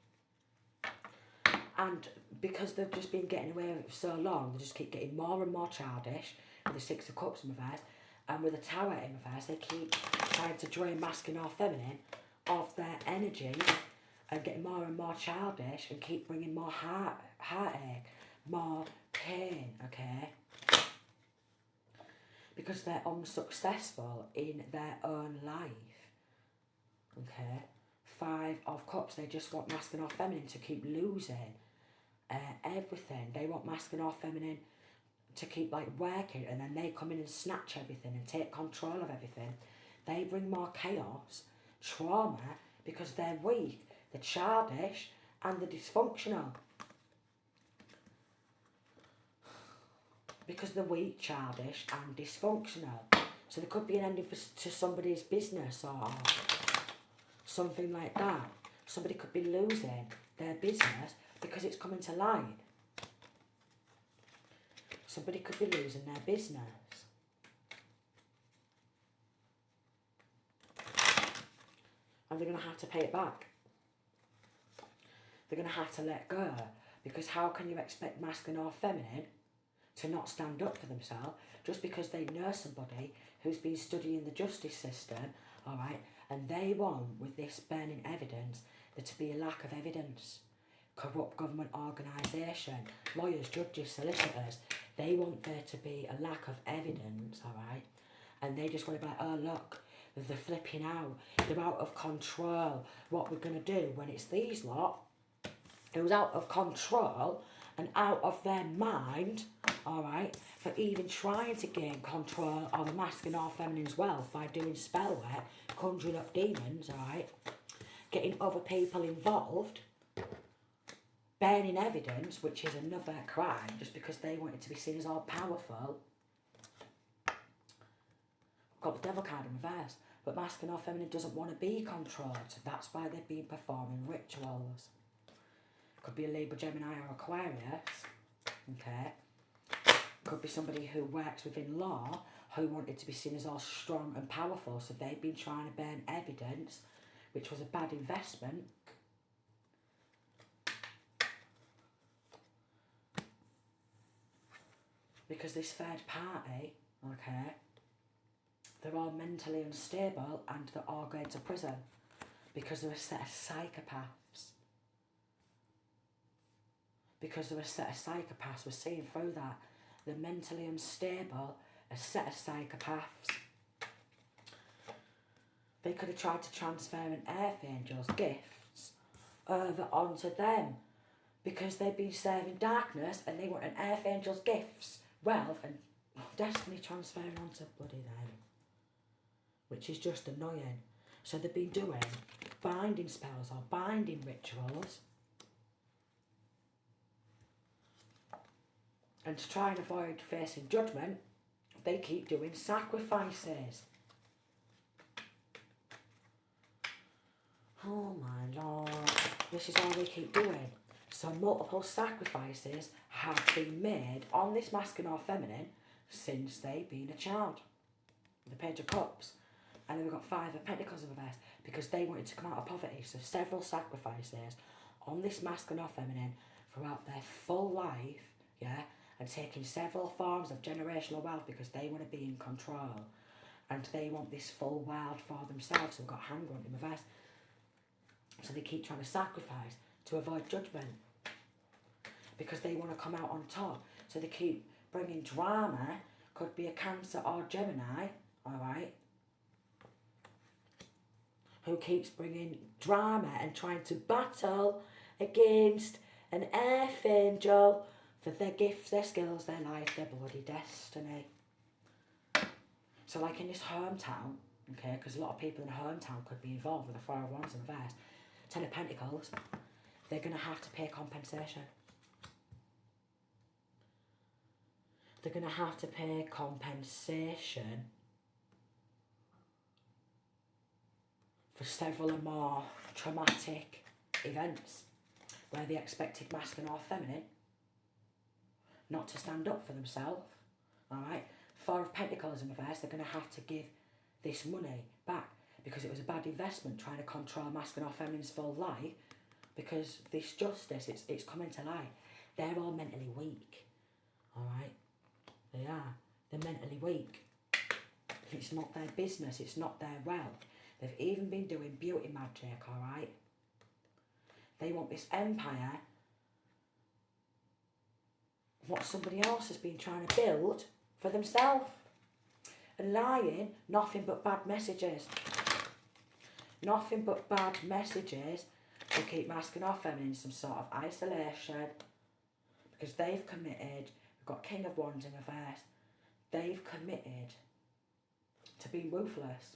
And because they've just been getting away with it for so long, they just keep getting more and more childish with the Six of Cups in reverse. And with the Tower in reverse, they keep trying to drain masculine or feminine of their energy, and getting more and more childish, and keep bringing more heartache, more pain, okay? Because they're unsuccessful in their own life, okay? Five of Cups, they just want masculine or feminine to keep losing everything. They want masculine or feminine to keep like working, and then they come in and snatch everything and take control of everything. They bring more chaos, trauma, because they're weak, they're childish, and they're dysfunctional. Because they're weak, childish, and dysfunctional. So there could be an ending to somebody's business or something like that. Somebody could be losing their business because it's coming to light. Somebody could be losing their business. And they're going to have to pay it back. They're going to have to let go. Because how can you expect masculine or feminine to not stand up for themselves just because they know somebody who's been studying the justice system, alright, and they want, with this burning evidence, there to be a lack of evidence. Corrupt government organisation, lawyers, judges, solicitors, they want there to be a lack of evidence, alright, and they just want to be like, oh look, they're flipping out, they're out of control, what we're going to do when it's these lot who's out of control and out of their mind, alright, for even trying to gain control of a masculine or feminine's wealth by doing spell work, conjuring up demons, alright, getting other people involved, burning evidence, which is another crime, just because they wanted to be seen as all powerful. Got the devil card in reverse, but masculine or feminine doesn't want to be controlled, so that's why they've been performing rituals. Could be a Libra, Gemini or Aquarius, okay? Could be somebody who works within law, who wanted to be seen as all strong and powerful, so they've been trying to burn evidence, which was a bad investment. Because this third party, okay, they're all mentally unstable and they're all going to prison because they're a set of psychopaths. Because they're a set of psychopaths, we're seeing through that. They're mentally unstable, a set of psychopaths. They could have tried to transfer an Archangel's gifts over onto them because they've been serving darkness and they want an Archangel's gifts, wealth and destiny transferring onto bloody them, which is just annoying. So they've been doing binding spells or binding rituals, and to try and avoid facing judgment, they keep doing sacrifices. Oh my lord, this is all they keep doing. So multiple sacrifices have been made on this masculine or feminine since they've been a child. The Page of Cups. And then we've got Five of Pentacles in reverse because they wanted to come out of poverty. So several sacrifices on this masculine or feminine throughout their full life, yeah, and taking several forms of generational wealth because they want to be in control. And they want this full world for themselves. So we've got Hangman in reverse. So they keep trying to sacrifice to avoid judgment because they want to come out on top. So they keep bringing drama. Could be a Cancer or Gemini, alright, who keeps bringing drama and trying to battle against an Archangel for their gifts, their skills, their life, their bloody destiny. So like in this hometown, okay, because a lot of people in hometown could be involved with the Four of Wands in reverse, Ten of Pentacles, they're going to have to pay compensation. They're going to have to pay compensation for several or more traumatic events where they expected masculine or feminine not to stand up for themselves, alright? Four of Pentacles in reverse, they're going to have to give this money back because it was a bad investment trying to control masculine or feminine's full life because this justice, it's coming to light. They're all mentally weak, alright? They are. They're mentally weak. It's not their business, it's not their wealth. They've even been doing beauty magic, alright? They want this empire, what somebody else has been trying to build for themselves. And lying, nothing but bad messages. Nothing but bad messages to keep masculine or feminine in some sort of isolation because they've committed got King of Wands in reverse. They've committed to being ruthless.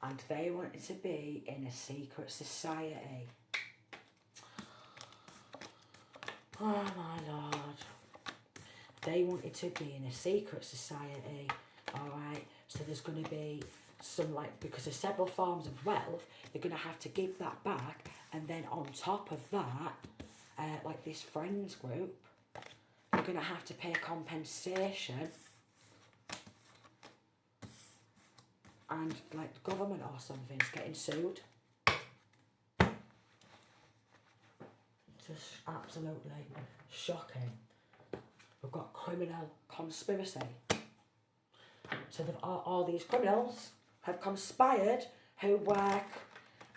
And they wanted to be in a secret society. Oh my lord. They wanted to be in a secret society. Alright, so there's going to be some, like, because there's several forms of wealth, they're going to have to give that back. And then on top of that, like this friends group, they're going to have to pay compensation. And like the government or something's getting sued. Just absolutely shocking. We've got criminal conspiracy. So all these criminals have conspired who work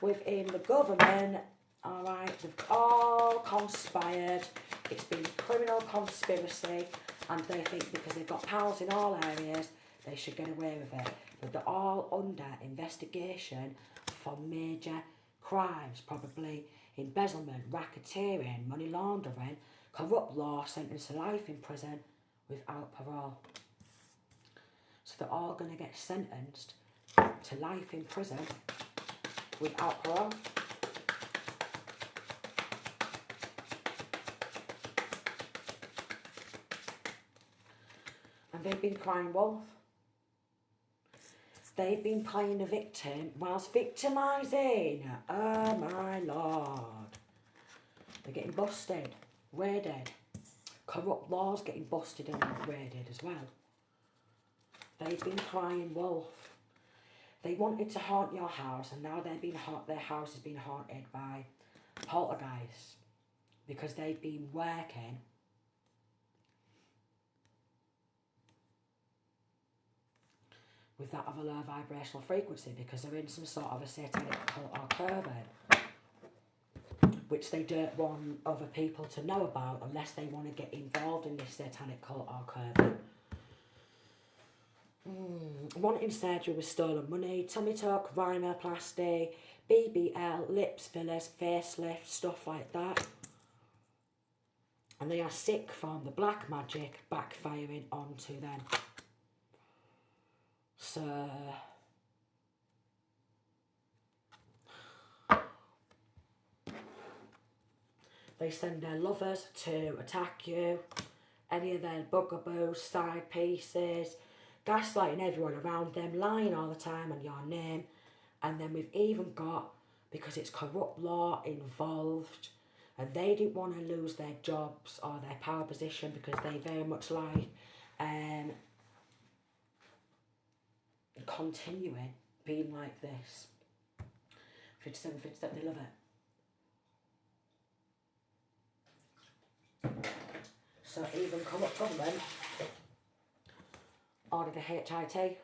within the government. Alright, they've all conspired. It's been criminal conspiracy, and they think because they've got powers in all areas, they should get away with it. But they're all under investigation for major crimes, probably embezzlement, racketeering, money laundering, corrupt law, sentenced to life in prison without parole. So they're all going to get sentenced to life in prison without parole. And they've been crying wolf. They've been playing the victim whilst victimising. Oh my lord. They're getting busted, raided. Corrupt laws getting busted and raided as well. They've been crying wolf. They wanted to haunt your house, and now their house has been haunted by poltergeists because they've been working with that of a low vibrational frequency because they're in some sort of a satanic cult or coven, which they don't want other people to know about unless they want to get involved in this satanic cult or coven. Wanting surgery with stolen money, tummy tuck, rhinoplasty, BBL, lips fillers, facelift, stuff like that. And they are sick from the black magic backfiring onto them. So they send their lovers to attack you, any of their bugaboos, side pieces, gaslighting everyone around them, lying all the time on your name. And then we've even got, because it's corrupt law involved, and they didn't want to lose their jobs or their power position because they very much like continuing being like this. 57, 57, they love it. So even corrupt government ordered a HIT.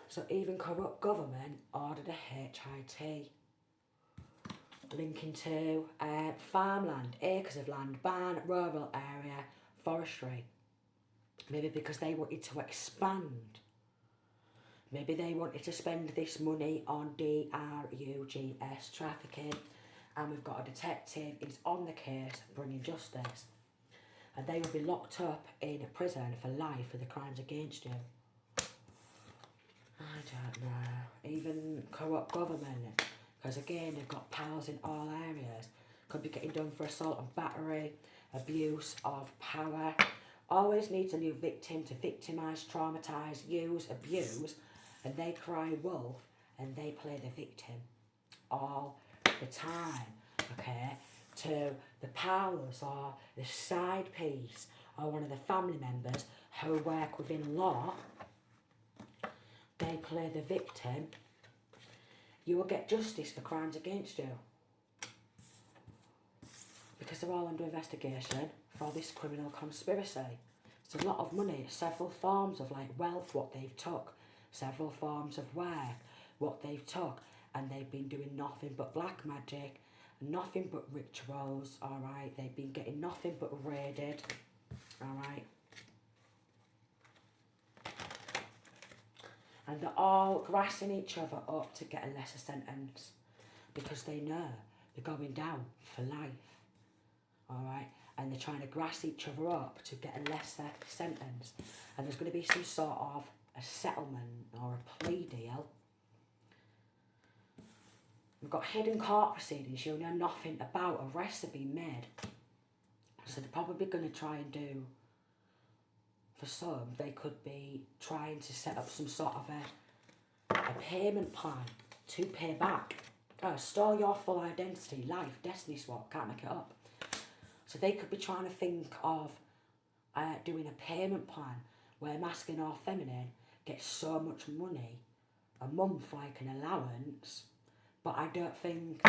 So even corrupt government ordered a HIT. Linking to farmland, acres of land, ban, rural area, forestry. Maybe because they wanted to expand. Maybe they wanted to spend this money on drugs trafficking. And we've got a detective, he's on the case, bringing justice. And they will be locked up in a prison for life for the crimes against you. I don't know. Even corrupt government. Because again, they've got powers in all areas. Could be getting done for assault and battery, abuse of power. Always needs a new victim to victimise, traumatise, use, abuse. And they cry wolf and they play the victim all the time. Okay? To the powers or the side piece or one of the family members who work within law. They play the victim. You will get justice for crimes against you. Because they're all under investigation for this criminal conspiracy. It's a lot of money, several forms of like wealth, what they've took, several forms of work, what they've took, and they've been doing nothing but black magic, nothing but rituals, alright? They've been getting nothing but raided, alright? And they're all grassing each other up to get a lesser sentence because they know they're going down for life. Alright? And they're trying to grass each other up to get a lesser sentence. And there's going to be some sort of a settlement or a plea deal. We've got hidden court proceedings you know nothing about. Arrests have been made. So they're probably going to try and do, for some, they could be trying to set up some sort of a payment plan to pay back. Store your full identity, life, destiny swap, can't make it up. So they could be trying to think of doing a payment plan where masculine or feminine gets so much money a month like an allowance, but I don't think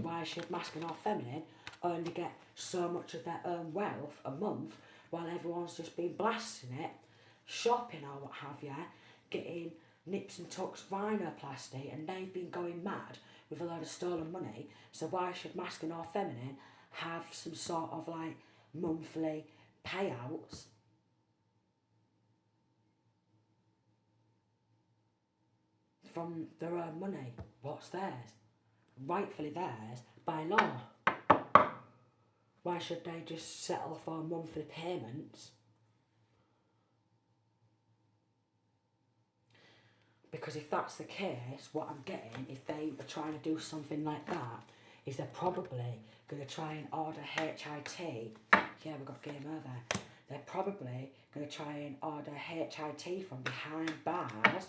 why should masculine or feminine only get so much of their own wealth a month while everyone's just been blasting it, shopping or what have you, getting nips and tucks rhinoplasty, and they've been going mad with a load of stolen money. So why should masculine or feminine have some sort of like monthly payouts from their own money? What's theirs? Rightfully theirs by law. Why should they just settle for monthly payments? Because if that's the case, what I'm getting, if they are trying to do something like that, is they're probably going to try and order HIT. Yeah, we've got game over. They're probably going to try and order HIT from behind bars,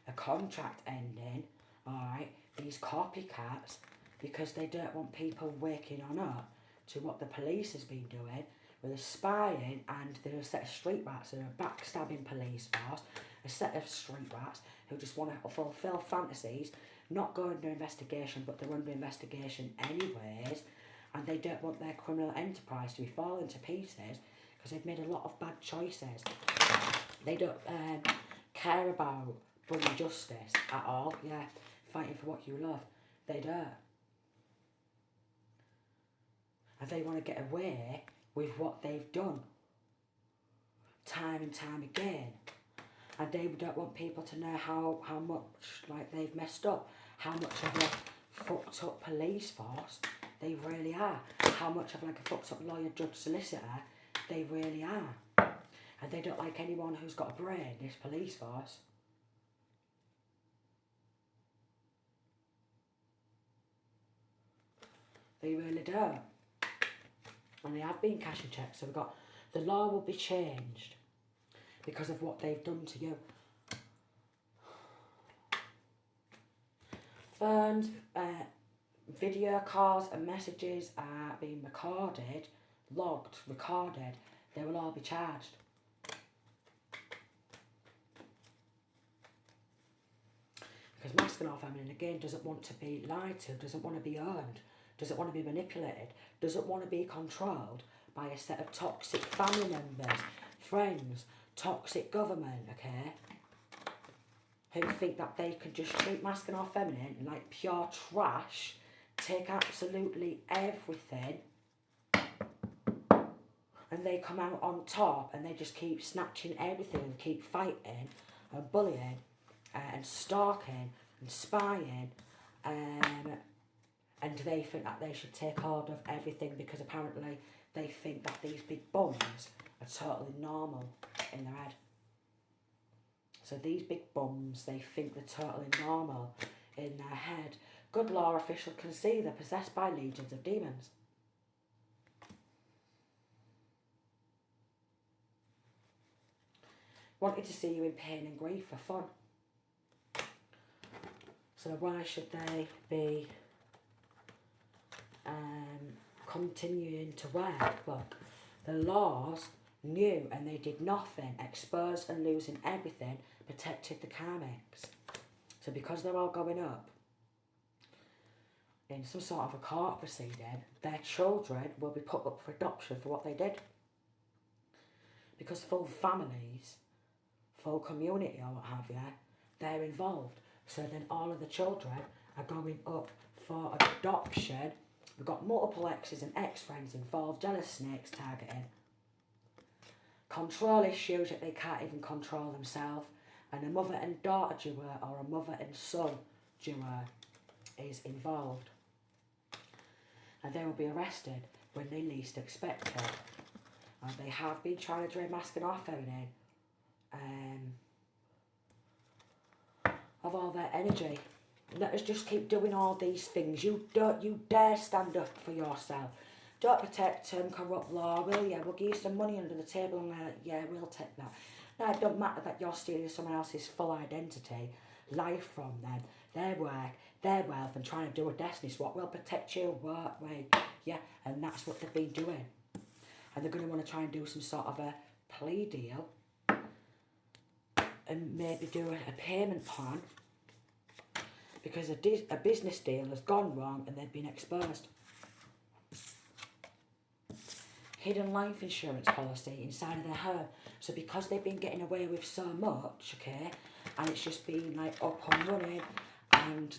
a contract ending, alright, these copycats, because they don't want people waking on up to what the police has been doing, with a spying, and they're a set of street rats, they're a backstabbing police force, a set of street rats who just want to fulfil fantasies, not go under investigation, but they're under investigation anyways, and they don't want their criminal enterprise to be falling to pieces because they've made a lot of bad choices. They don't care about bringing justice at all, yeah, fighting for what you love. They don't. And they want to get away with what they've done time and time again. And they don't want people to know how much like they've messed up, how much of a fucked up police force they really are, how much of like a fucked up lawyer, judge, solicitor they really are. And they don't like anyone who's got a brain, this police force. They really don't. And they have been cashing checks, so we've got the law will be changed because of what they've done to you. Phones, video calls and messages are being recorded, logged, recorded. They will all be charged. Because masculine or feminine, again, doesn't want to be lied to, doesn't want to be owned, doesn't want to be manipulated, doesn't want to be controlled by a set of toxic family members, friends, toxic government, okay? Who think that they can just treat masculine or feminine like pure trash, take absolutely everything, and they come out on top and they just keep snatching everything and keep fighting and bullying and stalking and spying, and they think that they should take hold of everything because apparently they think that these big bums are totally normal in their head. So these big bums, they think they're totally normal in their head. Good law officials can see they're possessed by legions of demons. Wanted to see you in pain and grief for fun. So why should they be continuing to work? Look, the laws knew and they did nothing, exposed and losing everything, protected the karmics. So because they're all going up in some sort of a court proceeding, their children will be put up for adoption for what they did. Because full families, full community or what have you, they're involved. So then all of the children are going up for adoption. We've got multiple exes and ex-friends involved, jealous snakes targeting. Control issues that they can't even control themselves. and a mother and daughter duo or a mother and son duo is involved. And they will be arrested when they least expect it. And they have been trying to drain masculine or feminine of all their energy. Let us just keep doing all these things. You dare stand up for yourself. Don't protect corrupt law, will you? We'll give you some money under the table and we're like, yeah, we'll take that. No, it don't matter that you're stealing someone else's full identity, life from them, their work, their wealth, and trying to do a destiny swap. We'll protect you, work, way, yeah, and that's what they've been doing. And they're going to want to try and do some sort of a plea deal and maybe do a payment plan because a business deal has gone wrong and they've been exposed. Hidden life insurance policy inside of their home. So because they've been getting away with so much, okay, and it's just been like up and running, and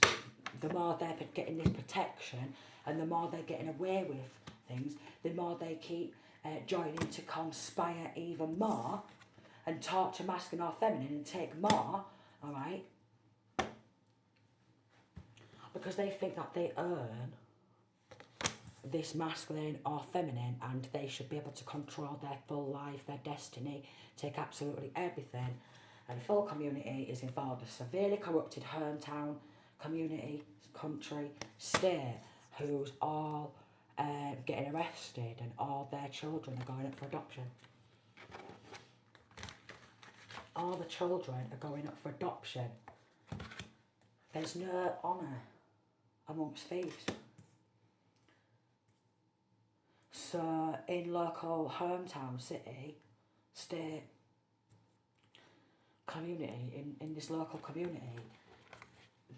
the more they're getting this protection and the more they're getting away with things, the more they keep joining to conspire even more and torture masculine or feminine and take more, alright? Because they think that they earn this masculine or feminine and they should be able to control their full life, their destiny, take absolutely everything. And the full community is involved. A severely corrupted hometown, community, country, state, who's all getting arrested and all their children are going up for adoption. All the children are going up for adoption. There's no honour amongst thieves. So in local hometown, city, state, community, in this local community,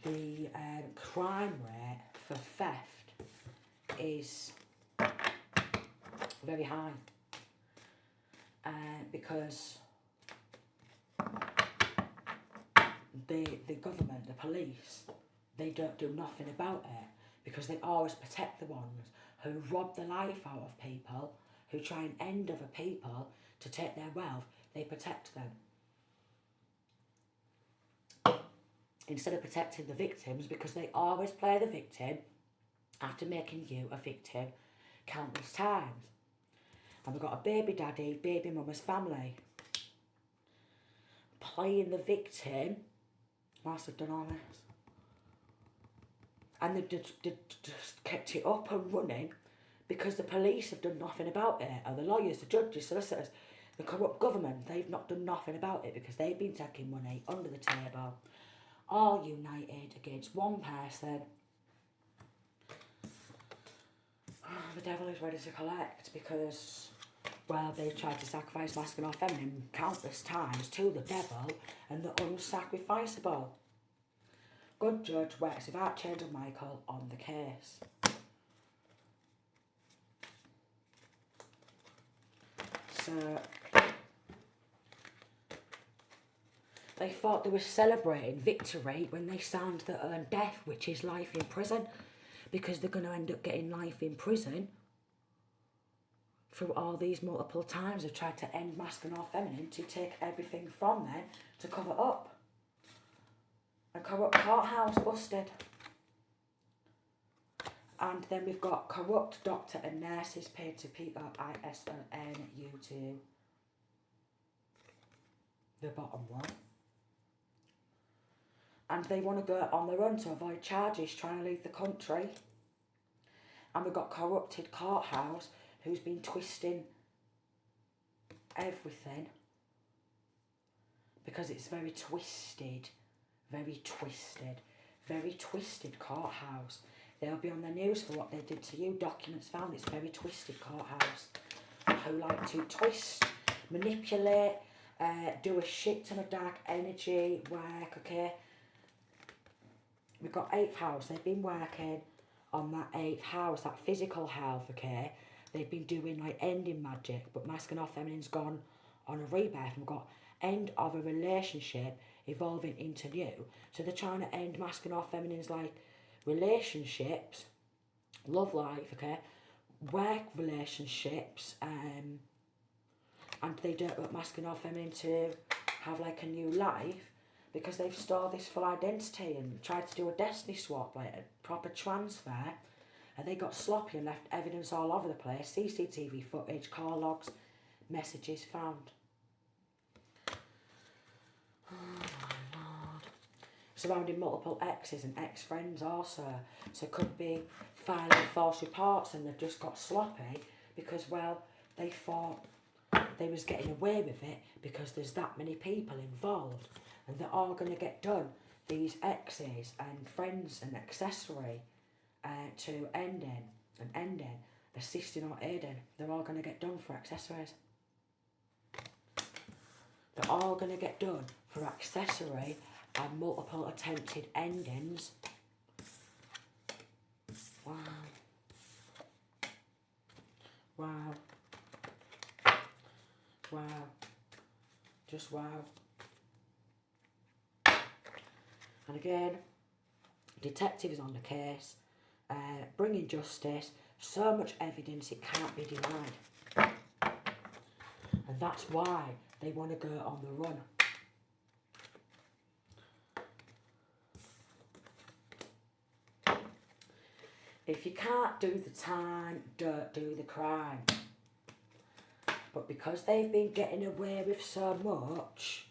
the crime rate for theft is very high. Because the government, the police, they don't do nothing about it because they always protect the ones who rob the life out of people, who try and end other people to take their wealth. They protect them. Instead of protecting the victims, because they always play the victim after making you a victim countless times. And we've got a baby daddy, baby mama's family playing the victim whilst they've done all this. And they've just kept it up and running because the police have done nothing about it, or the lawyers, the judges, solicitors, the corrupt government, they've not done nothing about it because they've been taking money under the table, all united against one person. The devil is ready to collect because, well, they've tried to sacrifice masculine or feminine countless times to the devil and the unsacrificeable. Good judge works with Archangel Michael on the case. So they thought they were celebrating victory when they signed the earned death, which is life in prison, because they're going to end up getting life in prison through all these multiple times they've tried to end masculine or feminine to take everything from them to cover up. A corrupt courthouse busted. And then we've got corrupt doctor and nurses paid to POISONU to the bottom one. And they want to go on their own to avoid charges, trying to leave the country. And we've got corrupted courthouse who's been twisting everything because it's very twisted. Very twisted courthouse. They'll be on the news for what they did to you. Documents found. It's a very twisted courthouse. Who like to twist, manipulate, do a shit ton of dark energy work, okay? We've got 8th house. They've been working on that 8th house, that physical health, okay? They've been doing like ending magic, but masculine or feminine's gone on a rebirth. We've got end of a relationship evolving into new. So they're trying to end masculine or feminine's like relationships, love life, okay, work relationships, and they don't want masculine or feminine to have like a new life. because they've stored this full identity and tried to do a destiny swap, like a proper transfer, and they got sloppy and left evidence all over the place, CCTV footage, call logs, messages found. Oh my lord. Surrounding multiple exes and ex-friends also, so could be filing false reports and they've just got sloppy because, well, they thought they was getting away with it because there's that many people involved and they're all going to get done, these exes and friends and accessory to ending, assisting or aiding, they're all going to get done for accessories. They're all going to get done for accessory and multiple attempted endings. Wow. Wow. Wow. Just wow. And again, detective is on the case, bringing justice, so much evidence it can't be denied. And that's why they want to go on the run. If you can't do the time, don't do the crime. But because they've been getting away with so much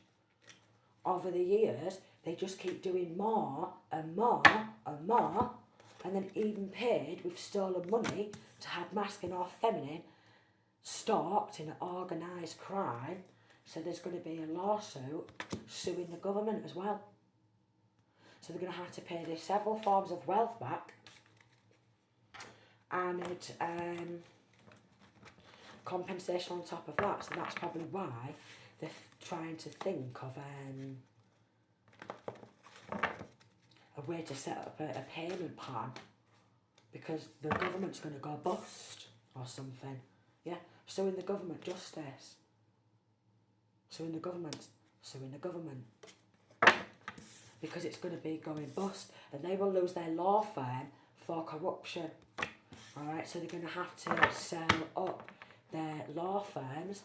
over the years, they just keep doing more and more and more, and then even paid with stolen money to have masculine or feminine stalked in an organised crime. So there's going to be a lawsuit suing the government as well. So they're going to have to pay their several forms of wealth back and compensation on top of that. So that's probably why they're trying to think of a way to set up a payment plan, because the government's going to go bust or something. Yeah, suing the government, justice. Suing the government. Because it's going to be going bust and they will lose their law firm for corruption. Alright, so they're going to have to sell up their law firms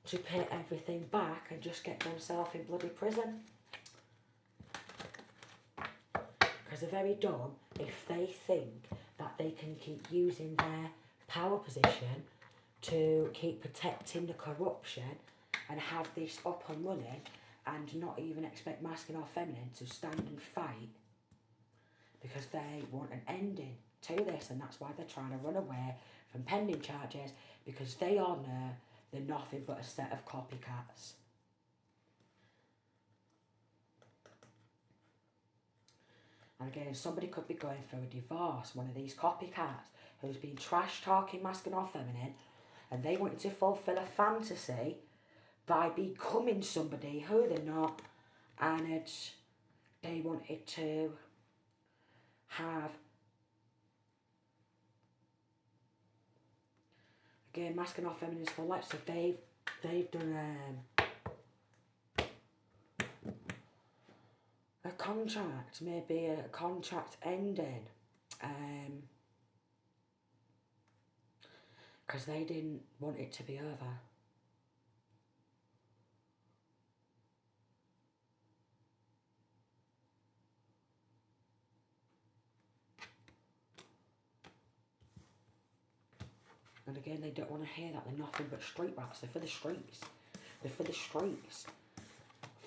to pay everything back and just get themselves in bloody prison. Because they're very dumb if they think that they can keep using their power position to keep protecting the corruption and have this up and running and not even expect masculine or feminine to stand and fight, because they want an ending to this, and that's why they're trying to run away from pending charges, because they all know they're nothing but a set of copycats. And again, somebody could be going through a divorce, one of these copycats who's been trash talking masculine or feminine, and they wanted to fulfill a fantasy by becoming somebody who they're not, and they wanted to have, again, masculine or feminine for life. So they've done a contract, maybe a contract ending, because they didn't want it to be over. And again, they don't want to hear that. They're nothing but street rats. They're for the streets. They're for the streets.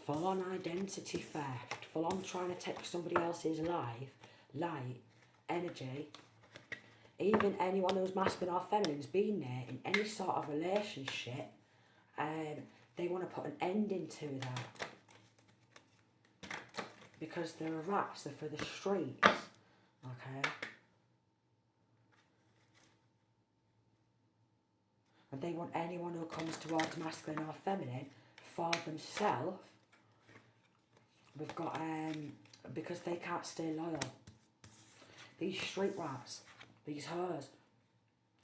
Full on identity theft. Full on trying to take somebody else's life, light, energy. Even anyone who's masculine or feminine's been there in any sort of relationship, they want to put an ending to that. Because they're rats. They're for the streets. Okay? And they want anyone who comes towards masculine or feminine for themselves. We've got, because they can't stay loyal. These street rats, these hoes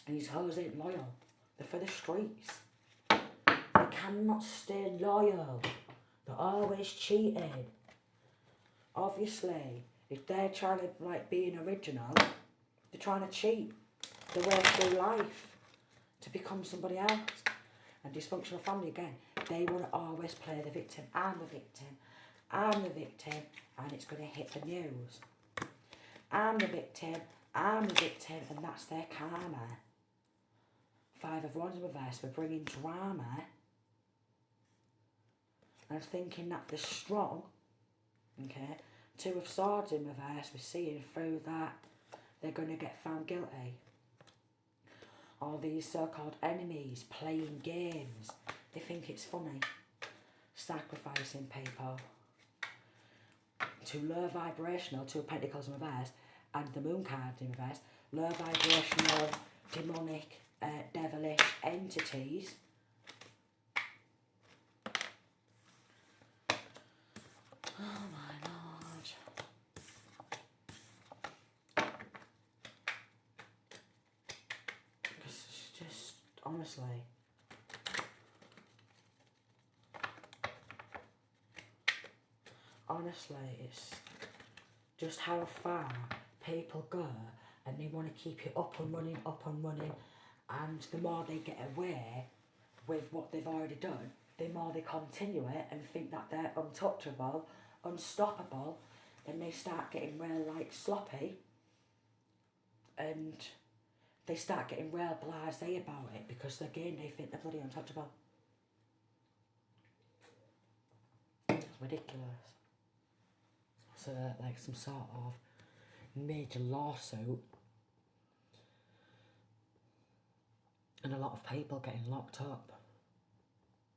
ain't loyal. They're for the streets. They cannot stay loyal. They're always cheating. Obviously, if they're trying to be an original, they're trying to cheat their way through life to become somebody else. And dysfunctional family, again, They want to always play the victim. I'm the victim. I'm the victim. And it's going to hit the news. I'm the victim. I'm the victim. And that's their karma. 5 of Wands in reverse for bringing drama. And thinking that they're strong. Okay. 2 of Swords in reverse. We're seeing through that they're going to get found guilty. All these so-called enemies playing games. They think it's funny. Sacrificing people. 2 low vibrational, 2 of Pentacles in reverse, and the Moon card in reverse. Low vibrational, demonic, devilish entities. Oh my lord. Because it's just, honestly. Honestly, it's just how far people go and they want to keep it up and running, and the more they get away with what they've already done, the more they continue it and think that they're untouchable, unstoppable, then they start getting real like sloppy and they start getting real blasé about it because again they think they're bloody untouchable. It's ridiculous. So like some sort of major lawsuit and a lot of people getting locked up.